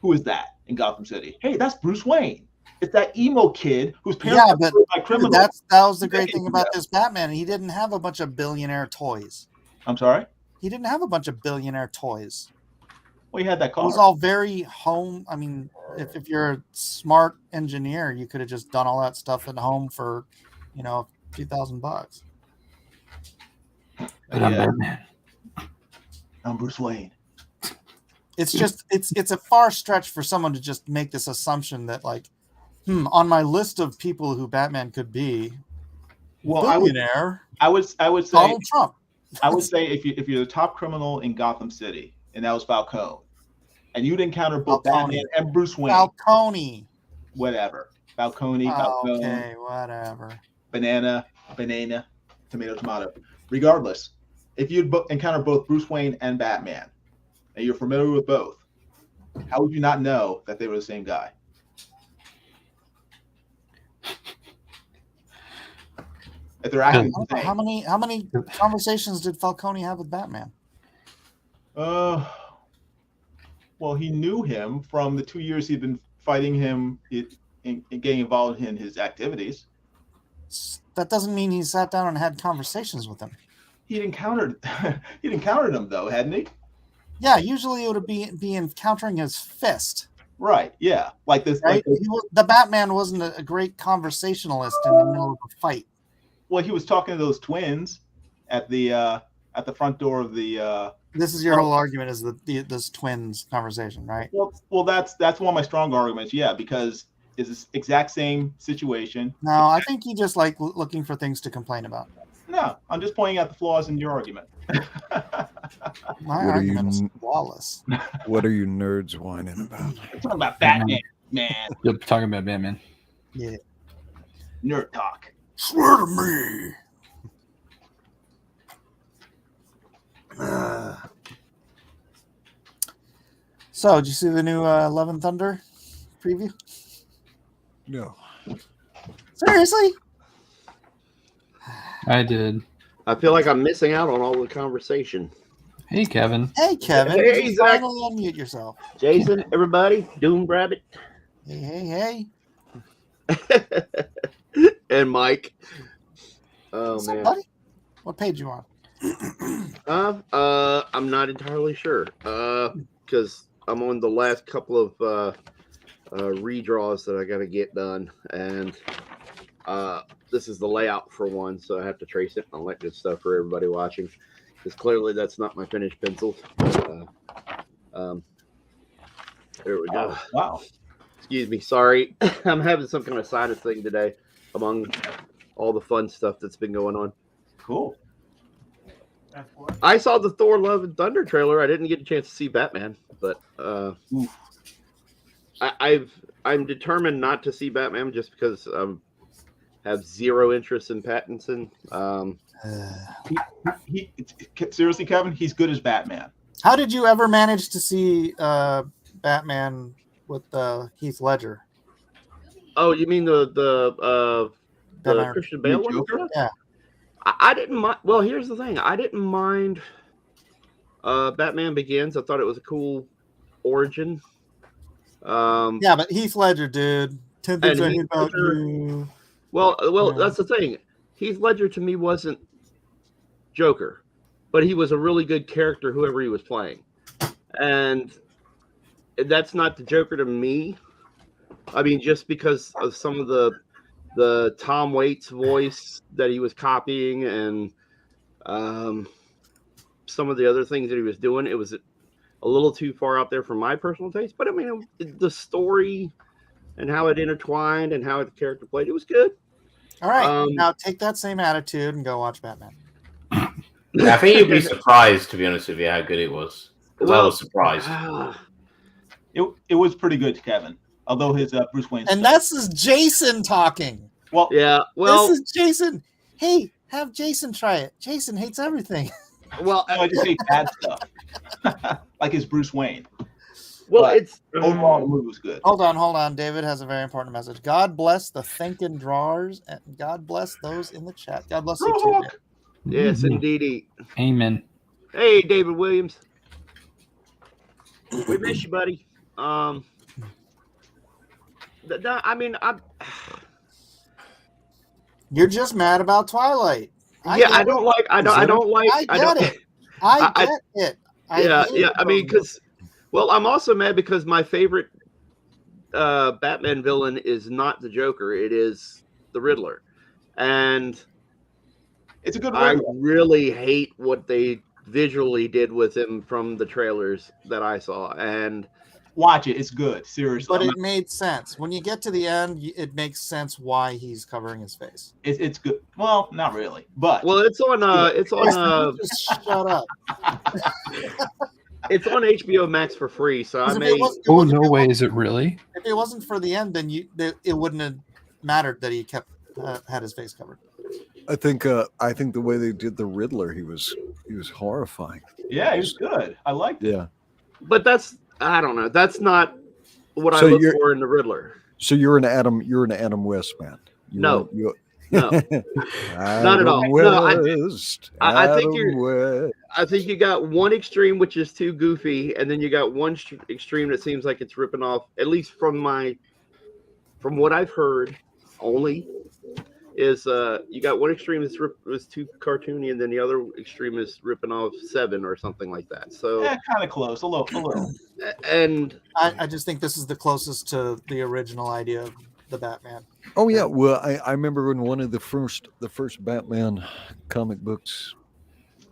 Who is that in Gotham City? Hey, that's Bruce Wayne. It's that emo kid whose parents Yeah, were but killed by criminals. that was the great Decades thing about ago. this Batman. He didn't have a bunch of billionaire toys. I'm sorry. He didn't have a bunch of billionaire toys. Well, he had that It was car. all very home. I mean, if you're a smart engineer, you could have just done all that stuff at home for, a few $1,000. But I'm Batman. I'm Bruce Wayne. It's just it's a far stretch for someone to just make this assumption that like, on my list of people who Batman could be, Well, billionaire. I would say Donald Trump. I would say if you're the top criminal in Gotham City, and that was Falcone, and you'd encounter both Batman and Bruce Wayne. Falcone. Whatever. Falcone, Falcone. Okay, whatever. Banana, tomato. Regardless, if you'd encounter both Bruce Wayne and Batman, and you're familiar with both, how would you not know that they were the same guy? If they're acting the same. How many conversations did Falcone have with Batman? Well, he knew him from the 2 years he'd been fighting him in getting involved in his activities. That doesn't mean he sat down and had conversations with him. He'd encountered him though, hadn't he? Yeah, usually it would be encountering his fist. Right. Yeah. Like this. Right? Like the Batman wasn't a great conversationalist in the middle of a fight. Well, he was talking to those twins at the front door of the. This is your whole argument, is this twins conversation, right? Well, that's one of my strong arguments. Yeah, because it's this exact same situation. No, I think you just like looking for things to complain about. No, I'm just pointing out the flaws in your argument. My argument is flawless. What are you nerds whining about? I'm talking about Batman, man. You're talking about Batman. Yeah. Nerd talk. Swear to me. So, did you see the new Love and Thunder preview? No. Seriously? I did. I feel like I'm missing out on all the conversation. Hey, Kevin. Hey, Kevin. Hey, you Zach. finally unmute yourself. Jason, everybody, Doom Rabbit, Hey. and Mike. Oh, What's up, man. buddy? What page you on? I'm not entirely sure because I'm on the last couple of redraws that I got to get done, and this is the layout for one, so I have to trace it and all that good stuff for everybody watching, because clearly that's not my finished pencil. There we go. Wow. Excuse me. Sorry. I'm having some kind of sinus thing today among all the fun stuff that's been going on. Cool. I saw the Thor Love and Thunder trailer. I didn't get a chance to see Batman, but I'm determined not to see Batman just because I have zero interest in Pattinson. Seriously, Kevin, he's good as Batman. How did you ever manage to see Batman with Heath Ledger? Oh, you mean the Christian Bale one? Yeah. I didn't mind. Well, here's the thing. I didn't mind Batman Begins. I thought it was a cool origin. Yeah, but Heath Ledger, dude. 10 things I hate about you. Well, that's the thing. Heath Ledger to me wasn't Joker, but he was a really good character, whoever he was playing. And that's not the Joker to me. I mean, just because of some of the Tom Waits voice that he was copying and some of the other things that he was doing, it was a little too far out there for my personal taste. But I mean, the story and how it intertwined and how the character played, it was good. All right, now take that same attitude and go watch Batman. I think you'd be surprised, to be honest with you, how good it was. Because I was surprised. It was pretty good, Kevin. Although his Bruce Wayne. And this is Jason talking. Well, yeah. Well, this is Jason. Hey, have Jason try it. Jason hates everything. Well, I just hate bad stuff, like his Bruce Wayne. Well, But it's overall the movie was good. Hold on. David has a very important message. God bless the thinking drawers, and God bless those in the chat. God bless you too, David. Yes, indeed. Amen. Hey, David Williams. We miss you, buddy. I mean, You're just mad about Twilight. I don't like. I get it. I get it. I mean, because, well, I'm also mad because my favorite Batman villain is not the Joker. It is the Riddler, and it's a good. I really hate what they visually did with him from the trailers that I saw, and watch it. It's good. Seriously, but it made sense when you get to the end. It makes sense why he's covering his face. It's good. Well, not really, but it's on. Just shut up. It's on HBO Max for free, so I may. No way! Is it really? If it wasn't for the end, then it wouldn't have mattered that he kept had his face covered. I think the way they did the Riddler, he was horrifying. Yeah, he was good. I liked it. Yeah, but I don't know. That's not what I look for in the Riddler. So you're an Adam West man. No, not at all. No, I think you got one extreme which is too goofy, and then you got one extreme that seems like it's ripping off. At least from what I've heard, only is you got one extreme that's too cartoony, and then the other extreme is ripping off Seven or something like that. So kind of close, a little. And I just think this is the closest to the original idea of the Batman. Oh yeah, well I remember in one of the first Batman comic books,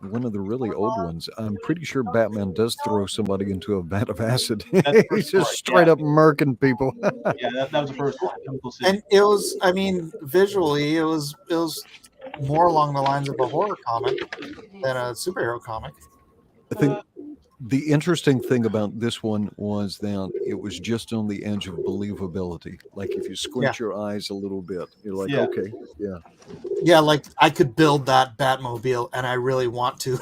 one of the really old ones, I'm pretty sure Batman does throw somebody into a vat of acid. He's just straight up murking people. Yeah, that was the first one. And it was, I mean, visually, it was more along the lines of a horror comic than a superhero comic. I think the interesting thing about this one was that it was just on the edge of believability. Like if you squint your eyes a little bit, you're like, okay, yeah. Yeah, like I could build that Batmobile, and I really want to.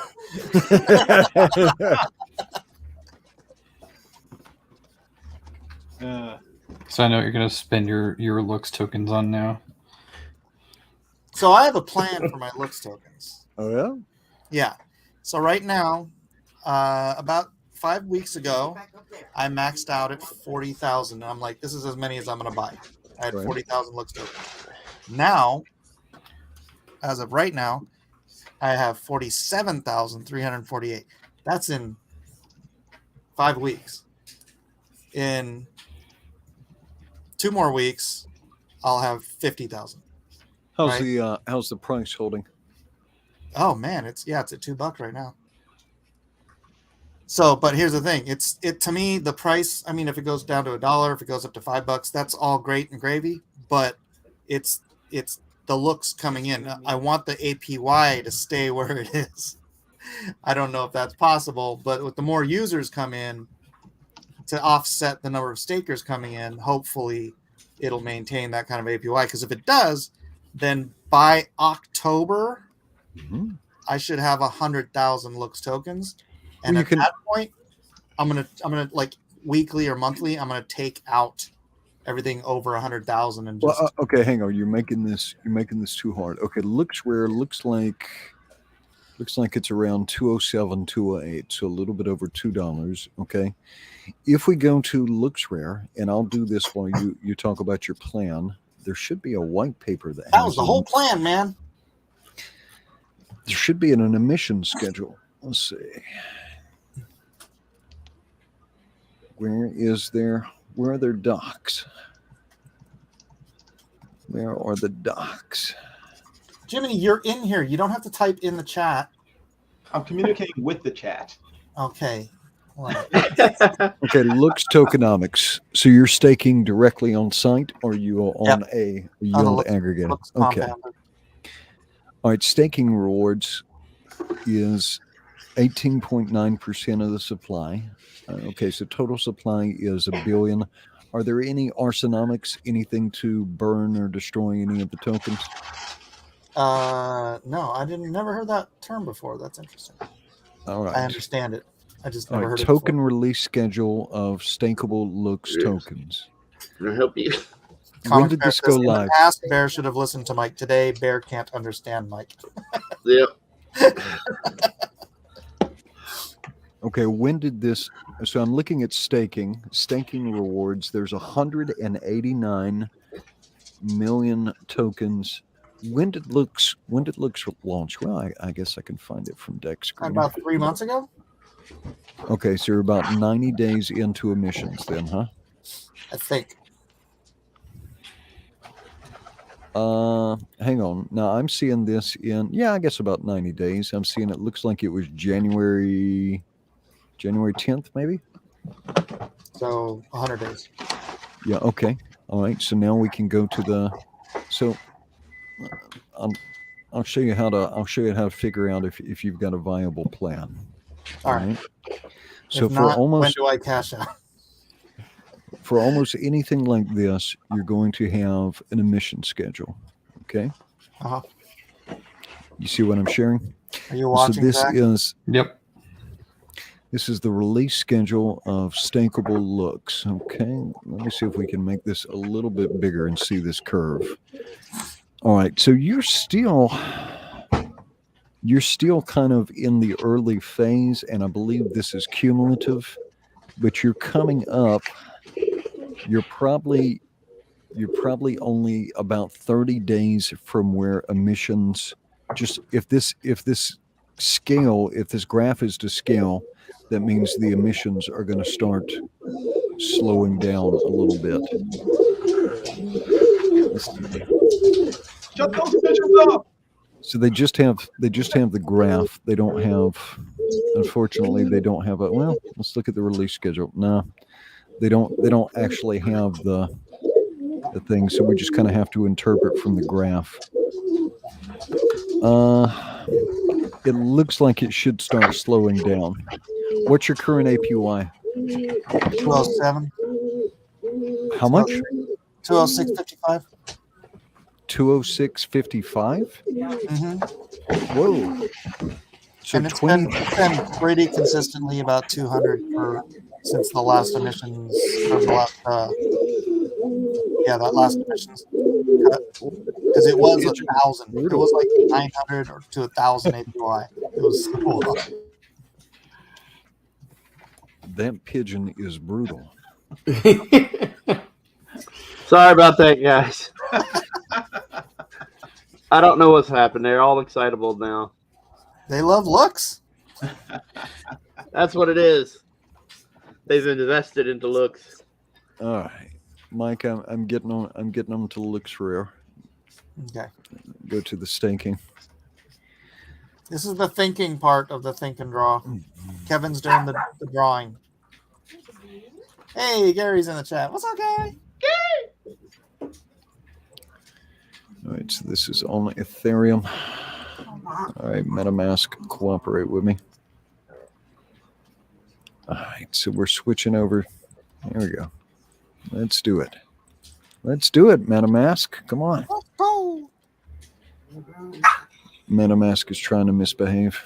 So I know you're going to spend your looks tokens on now. So I have a plan for my looks tokens. Oh, yeah? Yeah. So right now, about 5 weeks ago, I maxed out at 40,000. I'm like, this is as many as I'm going to buy. I had 40,000 looks tokens. Now, as of right now, I have 47,348. That's in 5 weeks. In 2 more weeks, I'll have 50,000. How's the price holding? Oh man, it's at $2 right now. So, but here's the thing. To me, the price, I mean, if it goes down to $1, if it goes up to $5, that's all great and gravy, but it's the looks coming in. I want the APY to stay where it is. I don't know if that's possible, but with the more users come in to offset the number of stakers coming in, hopefully it'll maintain that kind of APY. Because if it does, then by October, I should have 100,000 looks tokens. And at that point, I'm gonna like weekly or monthly, I'm gonna take out everything over 100,000 and just. Well, okay, hang on. You're making this too hard. Okay, looks like it's around 207, 208, so a little bit over $2. Okay, if we go to looks rare, and I'll do this while you talk about your plan. There should be a white paper that was the whole plan, man. There should be an emission schedule. Let's see. Where are their docs? Where are the docs? Jiminy, you're in here. You don't have to type in the chat. I'm communicating with the chat. Okay. Well. Okay, looks tokenomics. So you're staking directly on site, or are you on a yield aggregator? Okay. Compounded. All right, staking rewards is 18.9% of the supply. Okay, so total supply is 1 billion. Are there any arsonomics, anything to burn or destroy any of the tokens? No, I never heard that term before. That's interesting. All right. I understand it. I just never heard token release schedule of stakeable looks tokens. Can I help you? When did this go live? In the past, Bear should have listened to Mike. Today, Bear can't understand Mike. Yep. Okay, when did this? So I'm looking at staking rewards. There's 189 million tokens. When did Looks launch? Well, I guess I can find it from Deck Screen. About 3 months ago. Okay, so you're about 90 days into emissions then, huh? I think. Hang on. Now I'm seeing this in, I guess about 90 days. I'm seeing it looks like it was January 10th, maybe. So 100 days. Yeah. Okay. All right. So now we can go to the. So I'll show you how to figure out if you've got a viable plan. All right. So If for not, almost when do I cash out? for almost anything like this, you're going to have an emission schedule. Okay. Uh-huh. You see what I'm sharing? Are you watching? So this Zach? is. Yep. This is the release schedule of stakeable looks. Okay, let me see if we can make this a little bit bigger and see this curve. All right, so you're still kind of in the early phase, and I believe this is cumulative, but you're coming up. You're probably only about 30 days from where emissions, just if this graph is to scale, that means the emissions are going to start slowing down a little bit. Shut those bitches up. So they just have the graph. They don't have, unfortunately, they don't have a, well, let's look at the release schedule. No, they don't actually have the thing. So we just kind of have to interpret from the graph. It looks like it should start slowing down. What's your current APY? 207. How much? 206.55. 206.55. Mm-hmm. Whoa! So And it's been pretty consistently about 200 since the last emissions. Or the last, that last emissions cut, because it was 1,000. It was like 900 or to 1,000 APY. It was cool. That pigeon is brutal. Sorry about that, guys. I don't know what's happened. They're all excitable now. They love looks. That's what it is. They've invested into looks. All right, Mike, I'm getting them to looks for. Okay. Go to the staking. This is the thinking part of the think and draw. Kevin's doing the drawing. Hey, Gary's in the chat. What's up, Gary? Gary! All right, so this is only Ethereum. All right, MetaMask, cooperate with me. All right, so we're switching over. There we go. Let's do it. Let's do it, MetaMask. Come on. Let's go. MetaMask is trying to misbehave.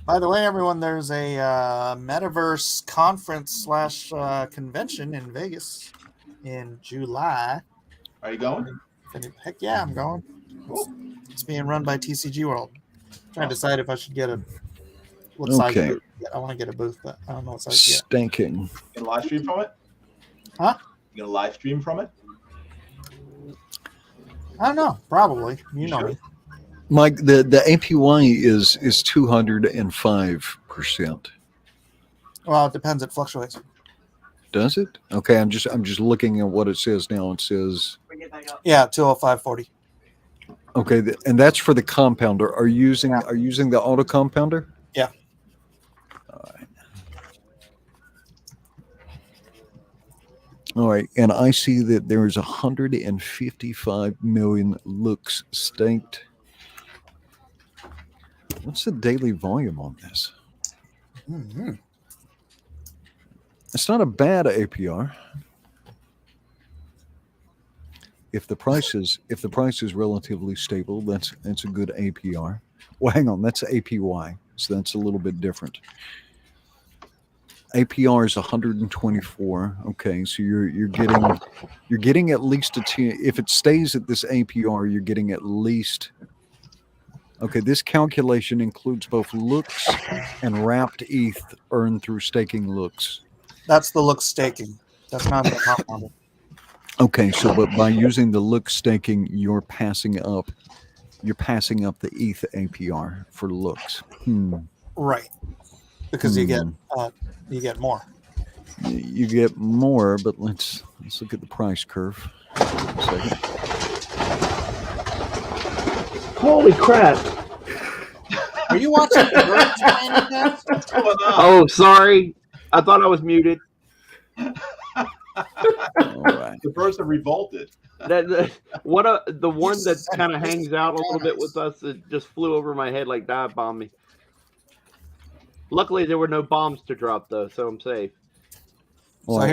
By the way, everyone, there's a metaverse conference / convention in Vegas in July. Are you going? Heck yeah, I'm going. It's being run by TCG World. I'm trying to decide if I should get what size Okay. booth. I want to get a booth, but I don't know what size yet. Staking. You gonna live stream from it? Huh? You gonna live stream from it? I don't know. Probably. You know me. Mike, the APY is 205%. Well, it depends. It fluctuates. Does it? Okay, I'm just looking at what it says now. It says Yeah, 205.40. okay, and that's for the compounder. Are you using the auto compounder? Yeah. All right, and I see that there is 155 million looks staked. What's the daily volume on this? Mm-hmm. It's not a bad APR. If the price is relatively stable, that's a good APR. Well, hang on, that's APY, so that's a little bit different. APR is 124. Okay, so you're getting at least a 10. If it stays at this APR, you're getting at least Okay, this calculation includes both looks and wrapped ETH earned through staking looks. That's the look staking. That's not the comp model. Okay, so but by using the look staking, you're passing up the ETH APR for looks. Right. Because you get more. You get more, but let's look at the price curve. A second. Holy crap! Are you watching the birds playing with that? What's going on? Oh, sorry. I thought I was muted. All right. The birds have revolted. The one that kind of hangs out a little bit with us, it just flew over my head like dive bombed me. Luckily, there were no bombs to drop though, so I'm safe. Well, so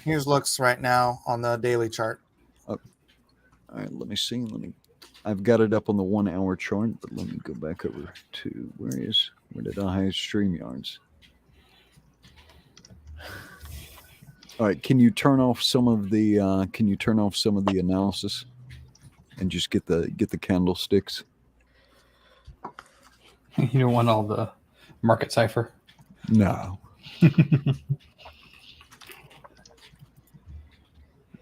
here's looks right now on the daily chart. All right, let me see. I've got it up on the 1 hour chart, but let me go back over to where did I have StreamYards? All right, can you turn off some of the analysis and just get the candlesticks? You don't want all the market cipher? No.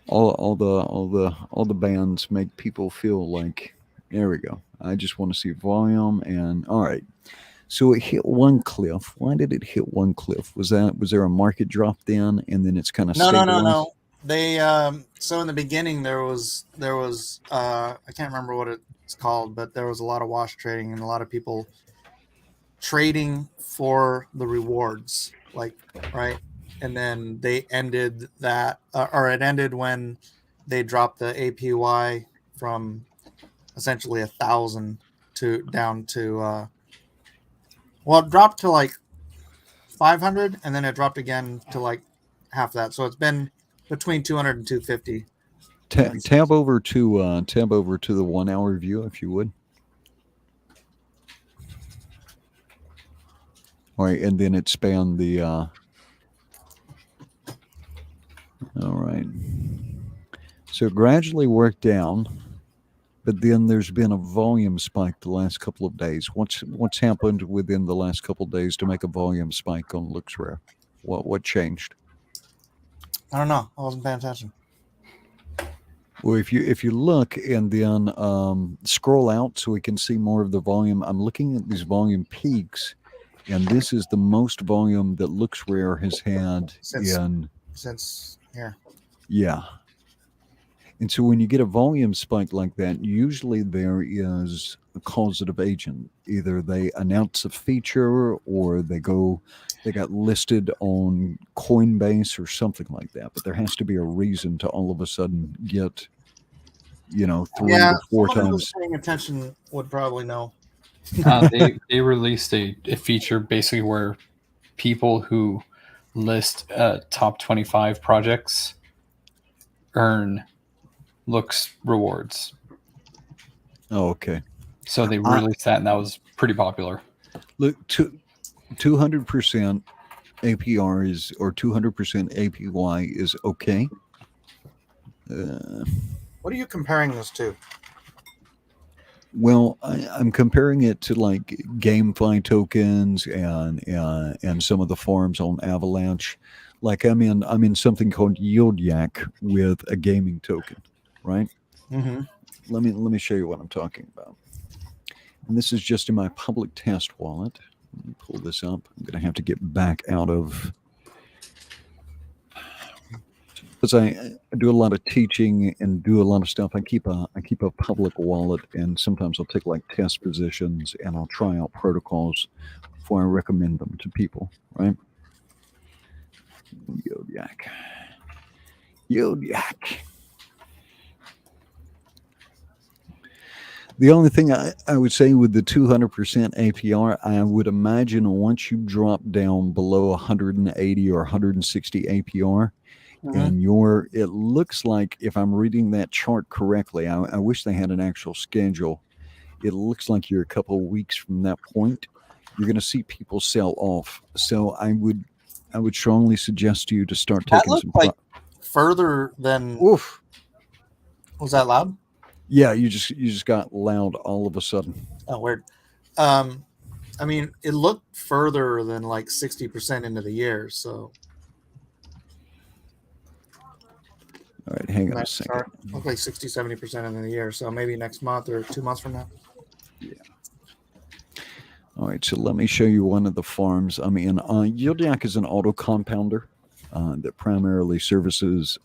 all the bands make people feel like, there we go. I just want to see volume, and all right. So it hit one cliff. Why did it hit one cliff? Was there a market drop then, and then it's kind of No. They so in the beginning there was I can't remember what it's called, but there was a lot of wash trading and a lot of people trading for the rewards, right? And then they ended that, or it ended when they dropped the APY from essentially 1,000 down to it dropped to like 500, and then it dropped again to like half that. So it's been between 200 and 250. Tab over to the 1 hour view, if you would. All right, and then it spanned the. All right. So it gradually worked down, but then there's been a volume spike the last couple of days. What's happened within the last couple of days to make a volume spike on LooksRare? What changed? I don't know. I wasn't paying attention. Well, if you look and then scroll out so we can see more of the volume, I'm looking at these volume peaks, and this is the most volume that LooksRare has had since here. Yeah. And so when you get a volume spike like that, usually there is a causative agent. Either they announce a feature, or they got listed on Coinbase or something like that. But there has to be a reason to all of a sudden get, 3 to 4 times. Paying attention would probably know. They released a feature basically where people who list top 25 projects earn looks rewards. Oh, okay. So they released that, and that was pretty popular. Look, 200% APR is, or 200% APY is okay. What are you comparing this to? Well, I'm comparing it to like GameFi tokens and some of the farms on Avalanche. Like I'm in something called Yield Yak with a gaming token, right? Mm-hmm. Let me show you what I'm talking about. And this is just in my public test wallet. Let me pull this up. I'm going to have to get back out of, because I do a lot of teaching and do a lot of stuff. I keep a public wallet, and sometimes I'll take like test positions and I'll try out protocols before I recommend them to people, right? Yield Yak. The only thing I would say with the 200% APR, I would imagine once you drop down below 180 or 160 APR, and it looks like, if I'm reading that chart correctly, I wish they had an actual schedule. It looks like you're a couple of weeks from that point, you're going to see people sell off. So I would strongly suggest to you to start taking some. Like further than. Oof. Was that loud? Yeah, you just got loud all of a sudden. Oh, weird. I mean, it looked further than like 60% into the year, so. All right, hang on a second. Look like 60-70% into the year, so maybe next month or 2 months from now. Yeah. All right, so let me show you one of the farms I'm in. Yildiak is an auto compounder that primarily services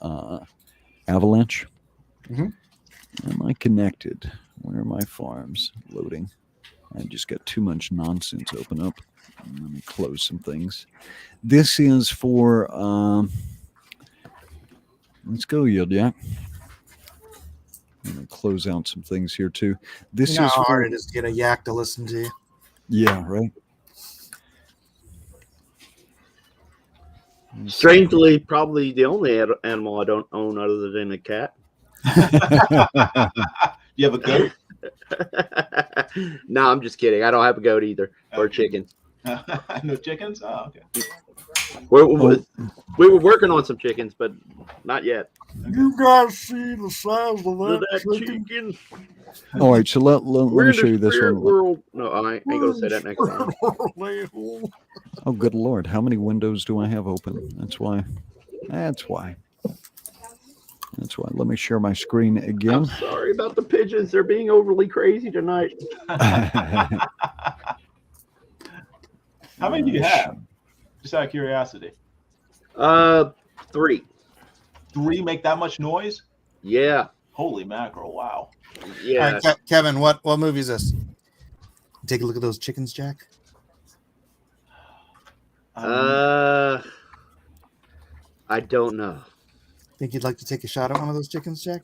Avalanche. Mm-hmm. Am I connected? Where are my farms? Loading. I just got too much nonsense open up. Let me close some things. This is for, let's go, Yildiak. I'm going to close out some things here, too. This You know is how for, hard it is to get a yak to listen to you. Yeah, right. Strangely, probably the only animal I don't own other than a cat. You have a goat? No, I'm just kidding. I don't have a goat either, or a chicken. No chickens? Oh, okay. We were working on some chickens, but not yet. You guys see the size of that chicken? All right, so let me show you this one. World. No, I ain't going to say that next time. Oh, good Lord. How many windows do I have open? That's why. Let me share my screen again. I'm sorry about the pigeons. They're being overly crazy tonight. How many do you have? Just out of curiosity. 3. 3 make that much noise? Yeah. Holy mackerel! Wow. Yeah. All right, Kevin, what movie is this? Take a look at those chickens, Jack. I don't know. Think you'd like to take a shot at one of those chickens, Jack?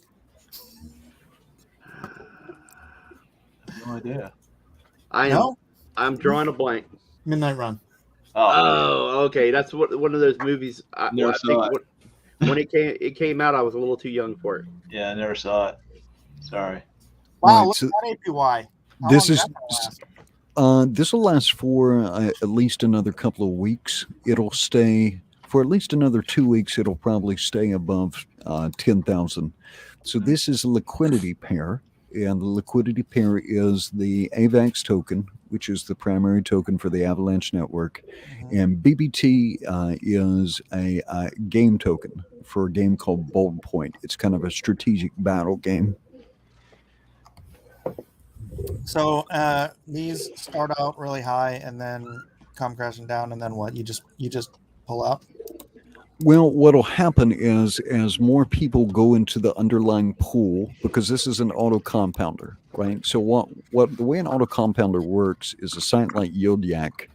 I have no idea. I'm drawing a blank. Midnight Run. Oh, okay. That's one of those movies. Never saw it. When it came out, I was a little too young for it. Yeah, I never saw it. Sorry. Wow, Right, look so at that APY. This will last for at least another couple of weeks. It'll stay for at least another 2 weeks. It'll probably stay above 10,000. So this is a liquidity pair, and the liquidity pair is the AVAX token, which is the primary token for the Avalanche network, and BBT is a game token for a game called Bold Point. It's kind of a strategic battle game. So these start out really high and then come crashing down, and then what? You just pull out? Well, what'll happen is as more people go into the underlying pool, because this is an auto compounder, right? So what the way an auto compounder works is a site like Yildiak,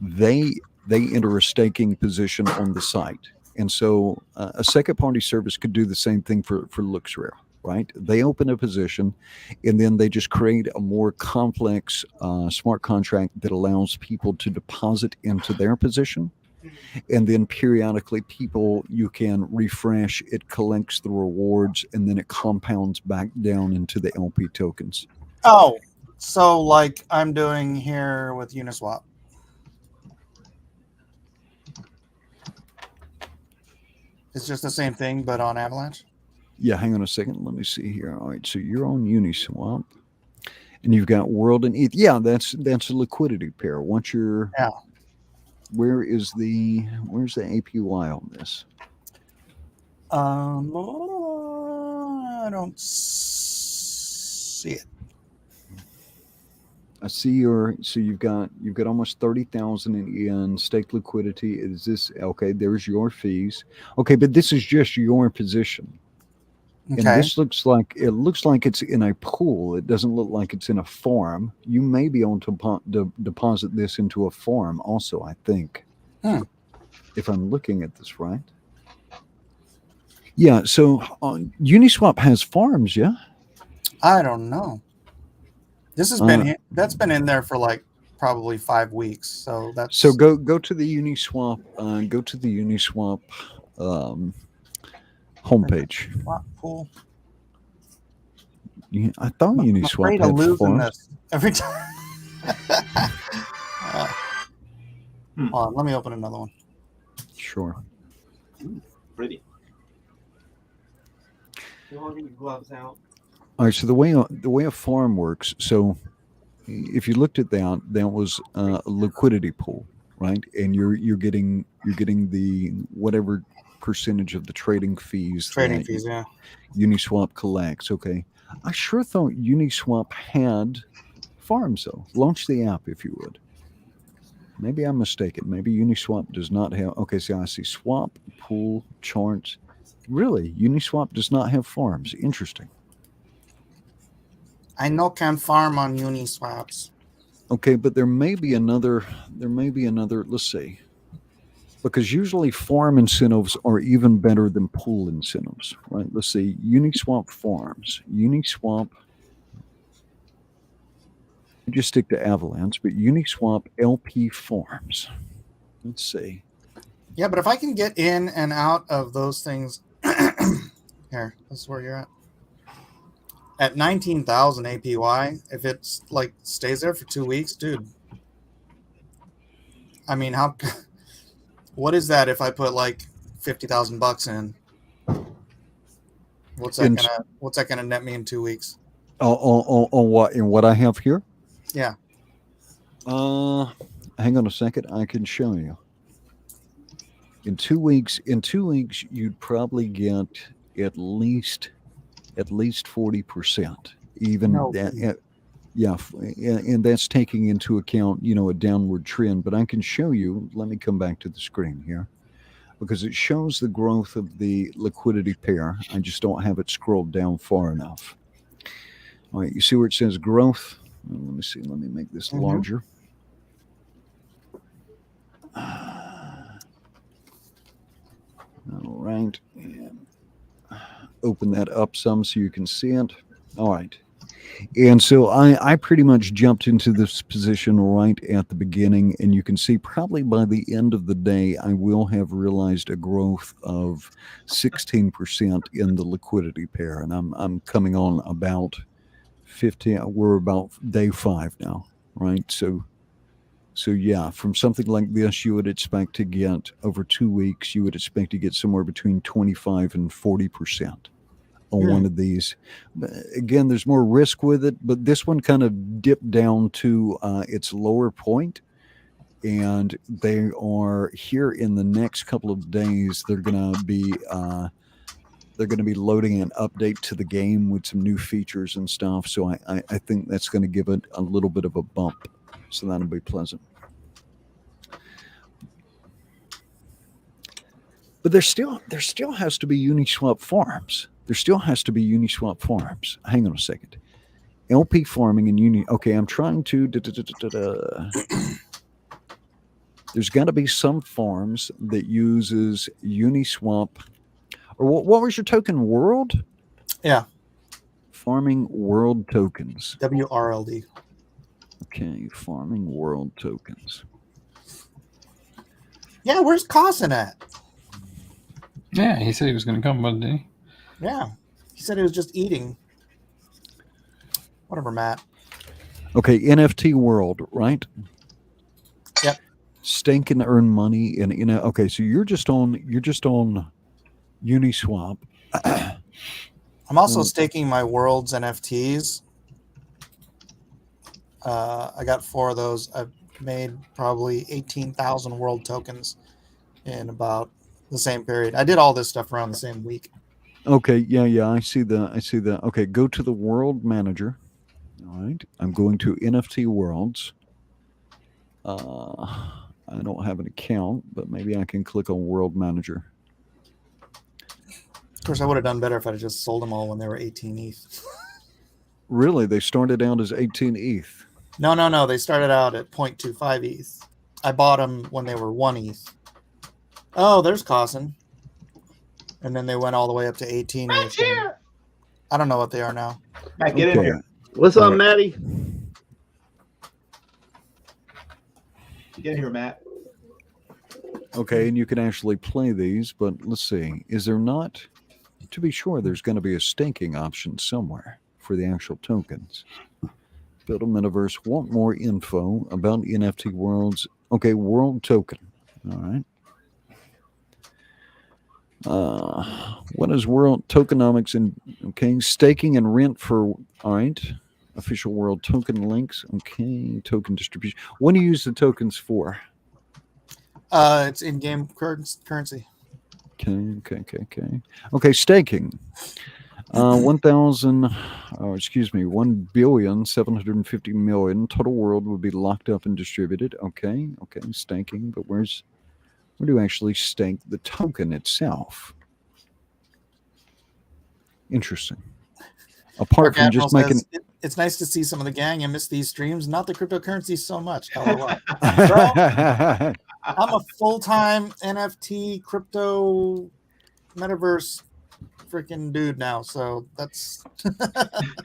they enter a staking position on the site. And so a second party service could do the same thing for Luxrare, right? They open a position and then they just create a more complex smart contract that allows people to deposit into their position. And then periodically you can refresh, it collects the rewards, and then it compounds back down into the LP tokens. Oh, so like I'm doing here with Uniswap. It's just the same thing, but on Avalanche? Yeah, hang on a second. Let me see here. All right, so you're on Uniswap, and you've got World and ETH. Yeah, that's a liquidity pair. Once you're... Yeah. Where's the APY on this? I don't see it. I see so you've got almost 30,000 in stake liquidity. Is this okay? There's your fees. Okay, but this is just your position. Okay. And this looks like it's in a pool. It doesn't look like it's in a farm. You may be able to deposit this into a farm also, I think. If I'm looking at this right. Yeah, so Uniswap has farms, yeah? I don't know. This has been that's been in there for like probably 5 weeks. So that's go to the Uniswap homepage. Pool. Yeah, I thought Uniswap had losing this every time. Hold on, let me open another one. Sure. Pretty. You want your gloves out? All right. So the way a farm works. So if you looked at that, that was a liquidity pool, right? And you're getting the whatever percentage of the trading fees Trading fees, yeah. Uniswap collects. Okay. I sure thought Uniswap had farms though. Launch the app if you would. Maybe I'm mistaken. Maybe Uniswap does not have. Okay, so I see swap, pool, charts. Really, Uniswap does not have farms. Interesting. I know can farm on Uniswaps. Okay, but there may be another. Let's see. Because usually farm incentives are even better than pool incentives, right? Let's see. Uniswap farms. Uniswap. Just stick to Avalanche, but Uniswap LP farms. Let's see. Yeah, but if I can get in and out of those things, here, this is where you're at. At 19,000 APY, if it's like stays there for 2 weeks, dude. I mean, how? What is that if I put like $50,000 in? What's that gonna net me in 2 weeks? On what? In what I have here? Yeah. Hang on a second. I can show you. In 2 weeks, you'd probably get at least 40%. Even that, yeah, and that's taking into account, a downward trend. But I can show you. Let me come back to the screen here, because it shows the growth of the liquidity pair. I just don't have it scrolled down far enough. All right, you see where it says growth? Let me see. Let me make this larger. All right, and open that up some so you can see it. All right. And so I pretty much jumped into this position right at the beginning, and you can see probably by the end of the day, I will have realized a growth of 16% in the liquidity pair. And I'm coming on about 15. We're about day 5 now, right? So yeah, from something like this, you would expect to get over 2 weeks, you would expect to get somewhere between 25 and 40% on one of these. Again, there's more risk with it, but this one kind of dipped down to its lower point, and they are here in the next couple of days. They're gonna be loading an update to the game with some new features and stuff. So I think that's going to give it a little bit of a bump. So that'll be pleasant. But there still has to be Uniswap farms. There still has to be Uniswap farms. Hang on a second. LP farming and Okay, I'm trying to. There's got to be some farms that uses Uniswap. Or what was your token? World? Yeah. Farming world tokens. WRLD. Okay, farming world tokens. Yeah, where's Cossin at? Yeah, he said he was going to come, but did he? Yeah, he said he was just eating. Whatever, Matt. Okay, NFT world, right? Yep. Stake and earn money, and okay, so you're just on Uniswap. I'm also staking my world's NFTs. I got 4 of those. I've made probably 18,000 world tokens in about the same period. I did all this stuff around the same week. Okay, yeah. I see the. Okay, go to the world manager. All right, I'm going to NFT worlds. I don't have an account, but maybe I can click on world manager. Of course, I would have done better if I'd just sold them all when they were 18 ETH. Really? They started out as 18 ETH? No. They started out at 0.25 ETH. I bought them when they were 1 ETH. Oh, there's Cossin. And then they went all the way up to 18 ETH. I don't know what they are now. Matt, get in here. What's up, Matty? Get in here, Matt. Okay, and you can actually play these, but let's see. Is there not? To be sure, there's going to be a staking option somewhere for the actual tokens. Build a metaverse. Want more info about NFT worlds? Okay, world token. All right. What is world tokenomics and staking and rent for all right. Official world token links. Okay, token distribution. What do you use the tokens for? It's in-game currency. Okay, staking. 1,750,000,000 total world would be locked up and distributed. Okay, staking. But where do you actually stake the token itself? Interesting. Apart from just making. It's nice to see some of the gang. I miss these streams, not the cryptocurrency so much. LOL. I'm a full-time NFT crypto metaverse freaking dude now, so that's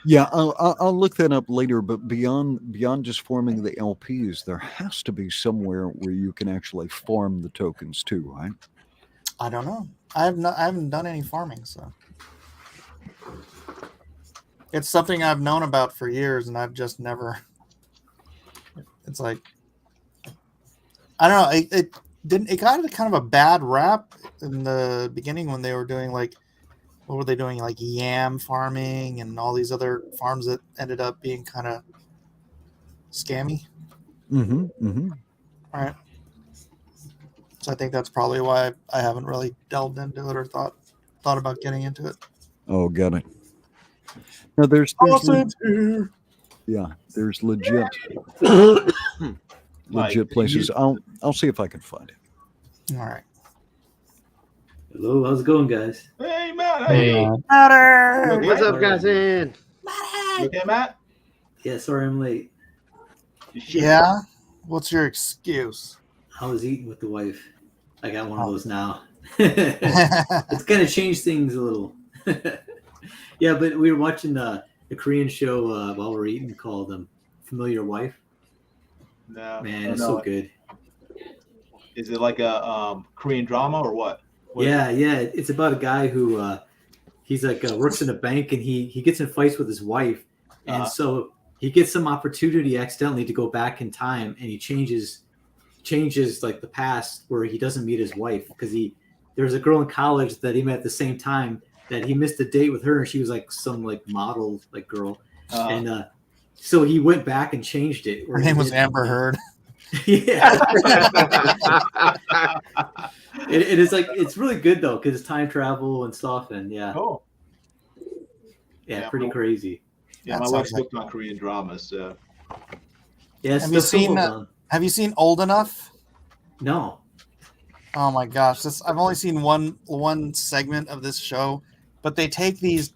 Yeah, I'll look that up later. But beyond just forming the LPs, there has to be somewhere where you can actually farm the tokens too, right? I don't know. I haven't done any farming, so it's something I've known about for years, and I've just never. It's like I don't know. It didn't. It got kind of a bad rap in the beginning when they were doing like. What were they doing? Like yam farming and all these other farms that ended up being kind of scammy. All right. So I think that's probably why I haven't really delved into it or thought about getting into it. Oh, got it. No, there's legit places. I'll see if I can find it. All right. Hello, how's it going, guys? Hey, Matt. Hey. Matter. What's up, guys? You okay, Matt? Yeah, sorry I'm late. Yeah? What's your excuse? I was eating with the wife. I got one of those now. It's kind of changed things a little. Yeah, but we were watching the Korean show while we were eating called Familiar Wife. No. Man, it's so good. Is it like a Korean drama or what? Yeah. It's about a guy who he's like works in a bank and he gets in fights with his wife, and so he gets some opportunity accidentally to go back in time, and he changes like the past where he doesn't meet his wife because there was a girl in college that he met at the same time that he missed a date with her, and she was like some like model like girl, and so he went back and changed it. Her name was Amber Heard. Yeah. It is like it's really good though because it's time travel and stuff, and yeah, pretty crazy. Yeah, my wife's hooked on Korean dramas. So. Yeah, have you seen Old Enough? No. Oh my gosh, I've only seen one segment of this show, but they take these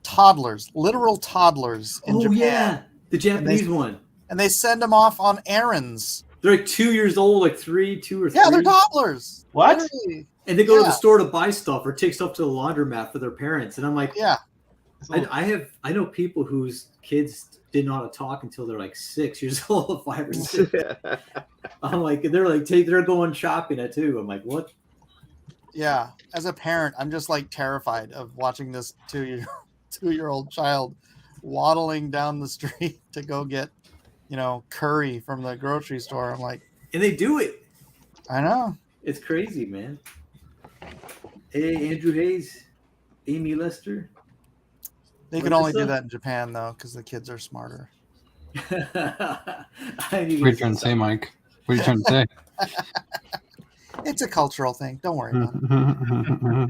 toddlers, literal toddlers in Japan. Yeah, the Japanese one, and they send them off on errands. They're like 2 years old, like 2 or 3. Yeah, they're toddlers. What? Literally. And they go to the store to buy stuff or take stuff to the laundromat for their parents. And I'm like, yeah. I know people whose kids didn't know how to talk until they're like 6 years old, 5 or 6. I'm like, they're going shopping at 2. I'm like, what? Yeah. As a parent, I'm just like terrified of watching this 2-year-old child waddling down the street to go get curry from the grocery store. I'm like, and they do it. I know. It's crazy, man. Hey, Andrew Hayes, Amy Lester. They can only do that in Japan though, because the kids are smarter. What are you trying to say, Mike? What are you trying to say? It's a cultural thing. Don't worry about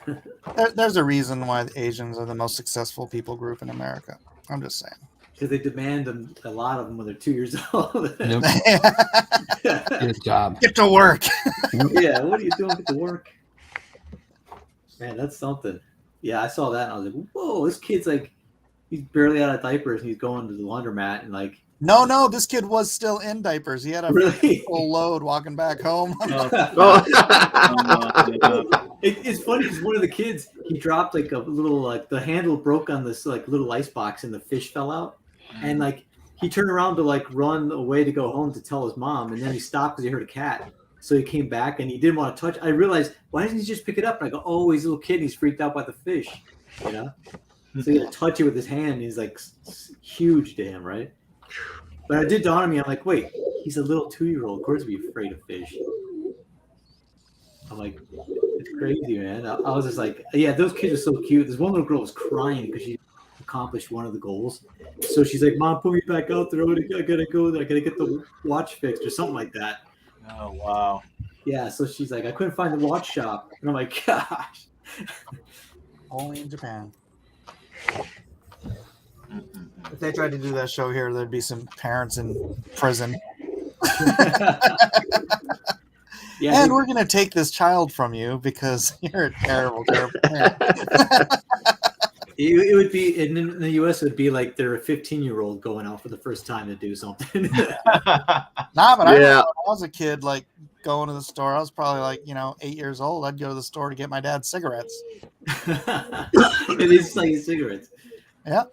it. There's a reason why the Asians are the most successful people group in America. I'm just saying. Because they demand a lot of them when they're 2 years old. Yep. Good job. Get to work. Yeah, what are you doing? Get to work. Man, that's something. Yeah, I saw that and I was like, whoa, this kid's like, he's barely out of diapers and he's going to the laundromat and like. No, this kid was still in diapers. He had a full load walking back home. It's funny because one of the kids, he dropped like a little, like the handle broke on this like little icebox and the fish fell out. And like he turned around to like run away to go home to tell his mom. And then he stopped because he heard a cat. So he came back and he didn't want to touch. I realized, why doesn't he just pick it up? And I go, oh, he's a little kid. And he's freaked out by the fish, So he had to touch it with his hand. And he's like huge to him, right? But it did dawn on me. I'm like, wait, he's a little 2-year-old. Of course, he'd be afraid of fish. I'm like, crazy, man. I was just like, yeah, those kids are so cute. This one little girl was crying because she accomplished one of the goals. So she's like, "Mom, put me back out there. I gotta go. I gotta get the watch fixed or something like that." Oh wow. Yeah. So she's like, "I couldn't find the watch shop," and I'm like, "Gosh." Only in Japan. If they tried to do that show here, there'd be some parents in prison. Yeah, and we're going to take this child from you because you're a terrible, terrible parent. It would be in the U.S. It would be like they're a 15-year-old going out for the first time to do something. Nah, but I remember when I was a kid, like going to the store. I was probably like 8 years old. I'd go to the store to get my dad cigarettes. It is like cigarettes. Yeah.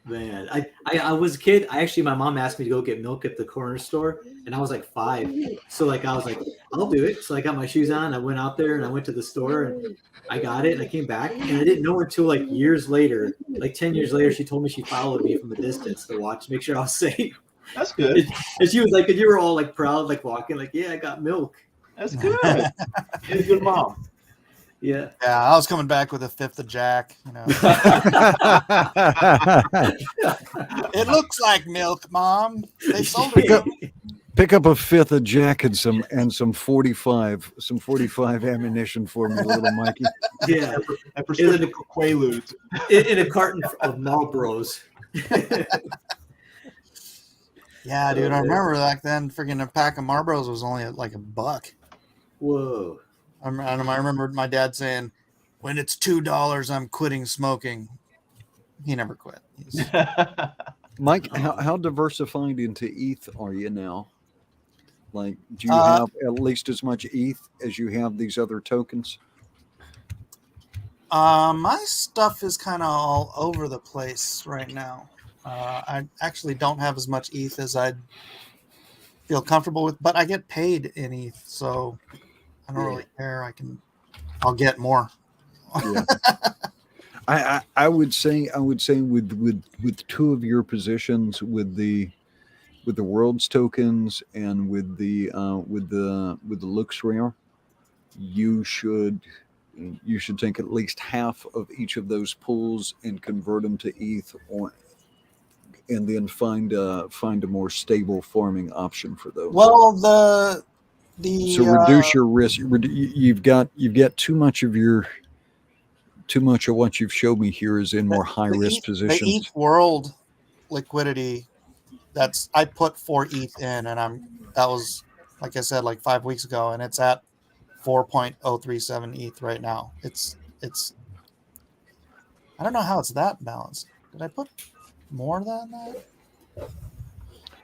Man, I was a kid. My mom asked me to go get milk at the corner store, and I was like 5. So like I was like, I'll do it. So I got my shoes on. I went out there and I went to the store and I got it. And I came back and I didn't know her until like years later, like 10 years later. She told me she followed me from a distance to watch, make sure I was safe. That's good. And she was like, and you were all like proud, like walking, like, yeah, I got milk. That's good. You're a good mom. Yeah. Yeah, I was coming back with a fifth of Jack. It looks like milk, Mom. They sold it. Pick up a fifth of Jack and some 45 ammunition for me, little Mikey. Yeah. And prescription Quaaludes. In a carton of Marlboros. Yeah, dude, I remember back then, freaking a pack of Marlboros was only like $1. Whoa. I remember my dad saying, "When it's $2, I'm quitting smoking." He never quit. Mike, how diversified into ETH are you now? Like, do you have at least as much ETH as you have these other tokens? My stuff is kind of all over the place right now. I actually don't have as much ETH as I'd feel comfortable with, but I get paid in ETH, so I don't really care. I'll get more. Yeah. I would say with 2 of your positions, with the world's tokens and with the Lux Rare, you should take at least half of each of those pools and convert them to ETH, and then find a more stable farming option for those. Well, so reduce your risk. You've got too much of what you've showed me here is in more high risk positions. The ETH world liquidity, I put 4 ETH in, and that was, like I said, like 5 weeks ago, and it's at 4.037 ETH right now. It's I don't know how it's that balanced. Did I put more than that?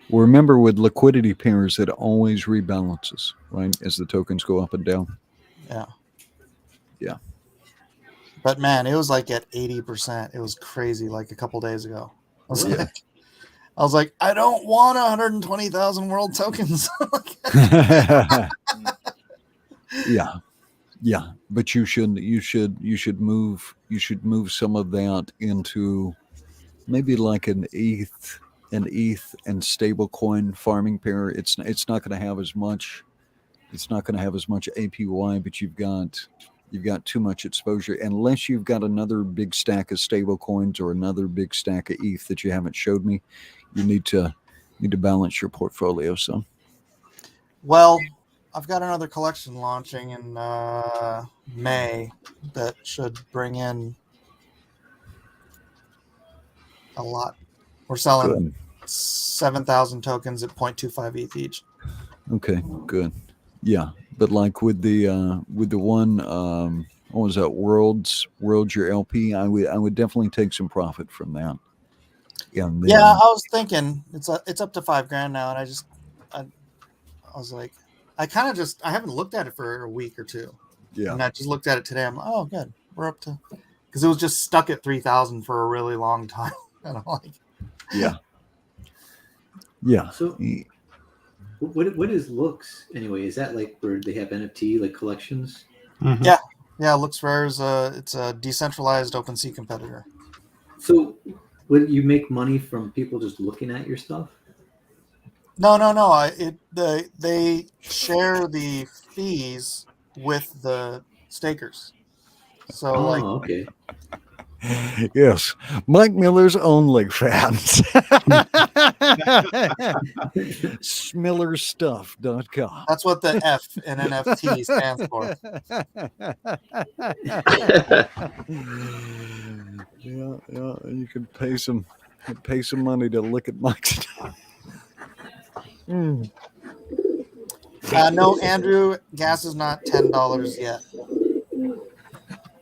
Well, remember, with liquidity pairs, it always rebalances, right, as the tokens go up and down. Yeah. Yeah. But man, it was like at 80%. It was crazy. Like a couple days ago, I was like, I don't want 120,000 world tokens. Yeah. But you should move some of that into maybe like an ETH and stablecoin farming pair. It's not going to have as much. It's not going to have as much APY, but you've got too much exposure unless you've got another big stack of stable coins or another big stack of ETH that you haven't showed me. You need to balance your portfolio some. Well, I've got another collection launching in May that should bring in a lot. We're selling 7,000 tokens at 0.25 ETH each. Okay, good. Yeah, but like with the one, what was that? Worlds your LP. I would definitely take some profit from that. And then, yeah, I was thinking it's up to $5,000 now, and I was like, I haven't looked at it for a week or two. Yeah, and I just looked at it today. I'm like, oh, good, we're up to, because it was just stuck at 3,000 for a really long time, and I'm like, yeah. So, what is Lux anyway? Is that like where they have NFT like collections? Mm-hmm. Yeah. Lux Rare is it's a decentralized OpenSea competitor. So, would you make money from people just looking at your stuff? No. They share the fees with the stakers. So like, okay. Yes, Mike Miller's OnlyFans. Smillerstuff.com. that's what the F in NFT stands for. Yeah, you can pay some money to look at Mike's stuff. No, Andrew, gas is not $10 yet.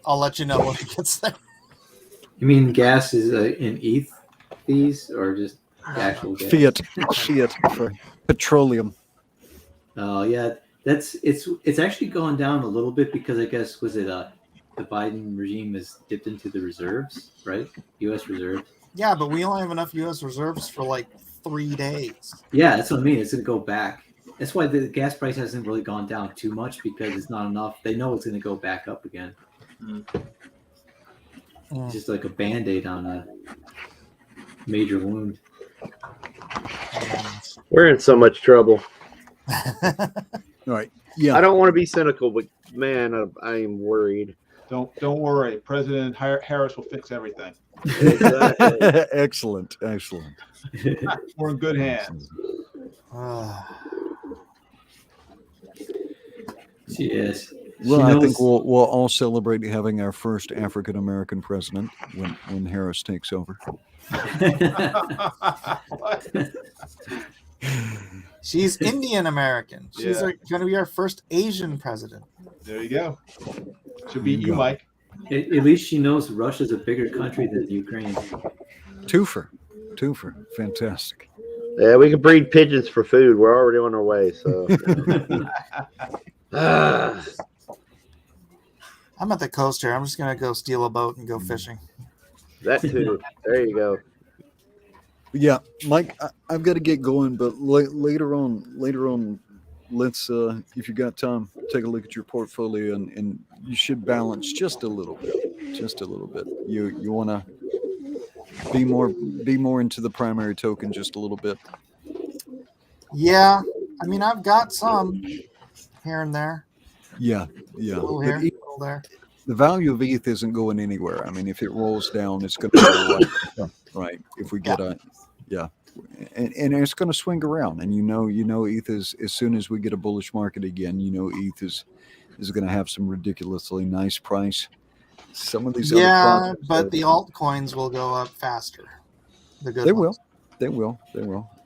I'll let you know when it gets there. You mean gas is in ETH fees or just actual gas? Fiat for petroleum. Oh yeah, it's actually going down a little bit because I guess was it the Biden regime has dipped into the reserves, right? U.S. reserves. Yeah, but we only have enough U.S. reserves for like 3 days. Yeah, that's what I mean. It's going to go back. That's why the gas price hasn't really gone down too much because it's not enough. They know it's going to go back up again. It's just like a Band-Aid on a major wound. We're in so much trouble. All right. Yeah. I don't want to be cynical, but man, I am worried. Don't worry. President Harris will fix everything. Exactly. Excellent. We're in good hands. Yes. Well, I think we'll all celebrate having our first African American president when Harris takes over. She's Indian American. She's going to be our first Asian president. There you go. Should be you, Mike. At least she knows Russia's a bigger country than Ukraine. Twofer. Fantastic. Yeah, we can breed pigeons for food. We're already on our way. So. I'm at the coast here. I'm just going to go steal a boat and go fishing. That too. There you go. Yeah, Mike, I've got to get going, but later on, let's, if you got time, take a look at your portfolio and you should balance just a little bit. You want to be more into the primary token just a little bit. Yeah, I mean, I've got some here and there. Yeah. A little here, a little there. The value of ETH isn't going anywhere. I mean, if it rolls down, it's going to go up, right? If we get and it's going to swing around. And you know, ETH is, as soon as we get a bullish market again, ETH is going to have some ridiculously nice price. Some of these but the altcoins will go up faster. The good ones. They will.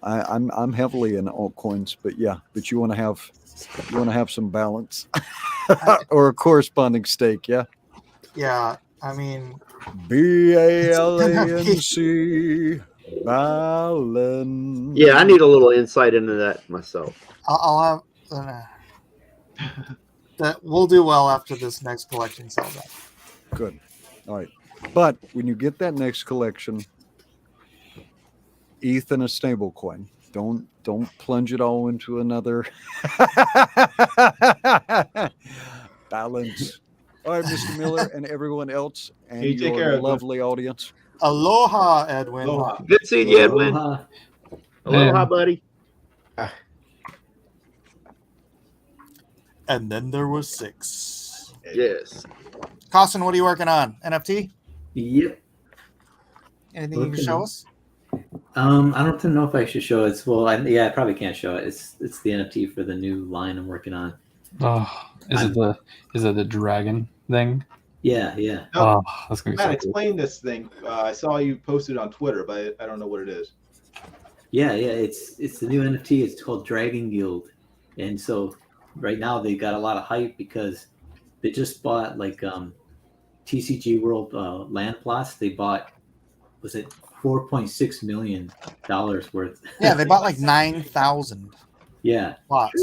I'm heavily in altcoins, but you want to have some balance or a corresponding stake, yeah. Yeah, I mean, BALANC balance. Yeah, I need a little insight into that myself. I'll have that. We'll do well after this next collection sells out. Good. All right. But when you get that next collection, ETH and a stable coin. Don't plunge it all into another balance. All right, Mr. Miller and everyone else and your lovely audience. Aloha, Edwin. Aloha. Good seeing you, Edwin. Aloha, buddy. And then there was 6. Yes. Costin, what are you working on? NFT? Yep. Anything you can show us? I don't know if I should show it. Well, I probably can't show it. It's the NFT for the new line I'm working on. Oh, is it the dragon thing? Yeah. No, that's gonna be Matt, so explain this thing. I saw you posted on Twitter, but I don't know what it is. Yeah. It's the new NFT. It's called Dragon Guild, and so right now they got a lot of hype because they just bought like TCG World land plots. They bought, was it $4.6 million worth? Yeah, they bought like 9,000. Yeah, plots.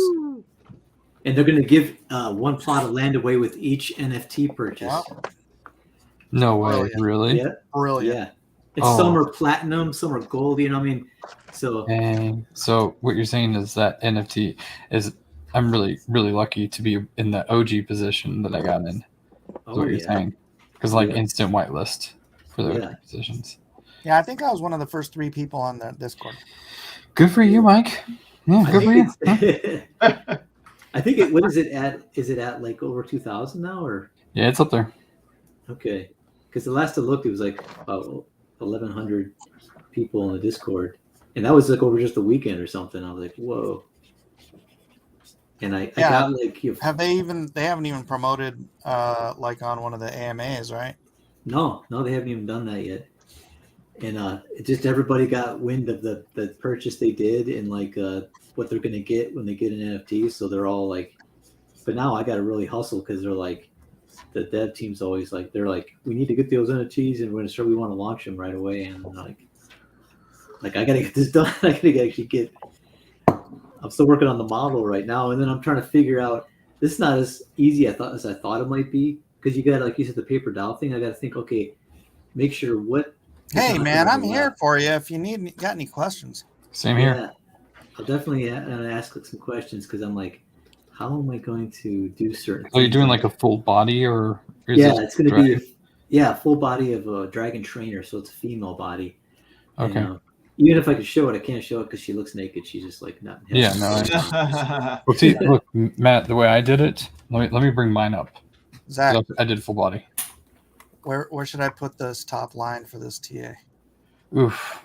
And they're going to give one plot of land away with each NFT purchase. Wow. No way, really? Yeah, brilliant. Yeah, some are platinum, some are gold. You know what I mean? So. Dang. So what you're saying is that NFT is. I'm really, really lucky to be in the OG position that I got in. That's what you're saying. Because instant whitelist for the OG positions. Yeah, I think I was one of the first 3 people on the Discord. Good for you, Mike. Yeah, good for you. I think it. What is it at? Is it at like over 2,000 now, or? Yeah, it's up there. Okay, because the last I looked, it was like about 1,100 people in the Discord, and that was like over just a weekend or something. I was like, whoa. And I got like they haven't even promoted like on one of the AMAs, right? No, they haven't even done that yet. And it just everybody got wind of the purchase they did and like what they're gonna get when they get an NFT. So they're all like, but now I gotta really hustle because they're like, the dev team's always like, they're like, we need to get those NFTs and we want to launch them right away. And I'm like I gotta get this done. I gotta actually get. I'm still working on the model right now, and then I'm trying to figure out. This is not as easy as I thought it might be because you got, like you said, the paper doll thing. I got to think. Okay, make sure what. Hey man, I'm here for you if you got any questions. Same here. Yeah, I'll definitely ask some questions because I'm like, how am I going to do certain? Are you doing like a full body or? Yeah, it's going to be full body of a dragon trainer, so it's a female body. Okay. And, even if I could show it, I can't show it because she looks naked. She's just like not. Yeah, no. Well, see, look, Matt, the way I did it. Let me bring mine up. Zach, I did full body. Where should I put this top line for this TA? Oof.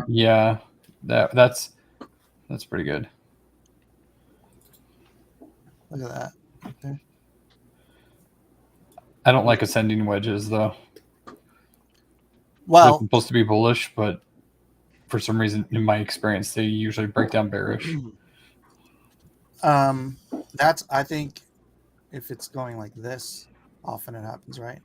Yeah, that's pretty good. Look at that. Right there. I don't like ascending wedges though. Well, they're supposed to be bullish, but for some reason, in my experience, they usually break down bearish. That's, I think, if it's going like this, often it happens, right?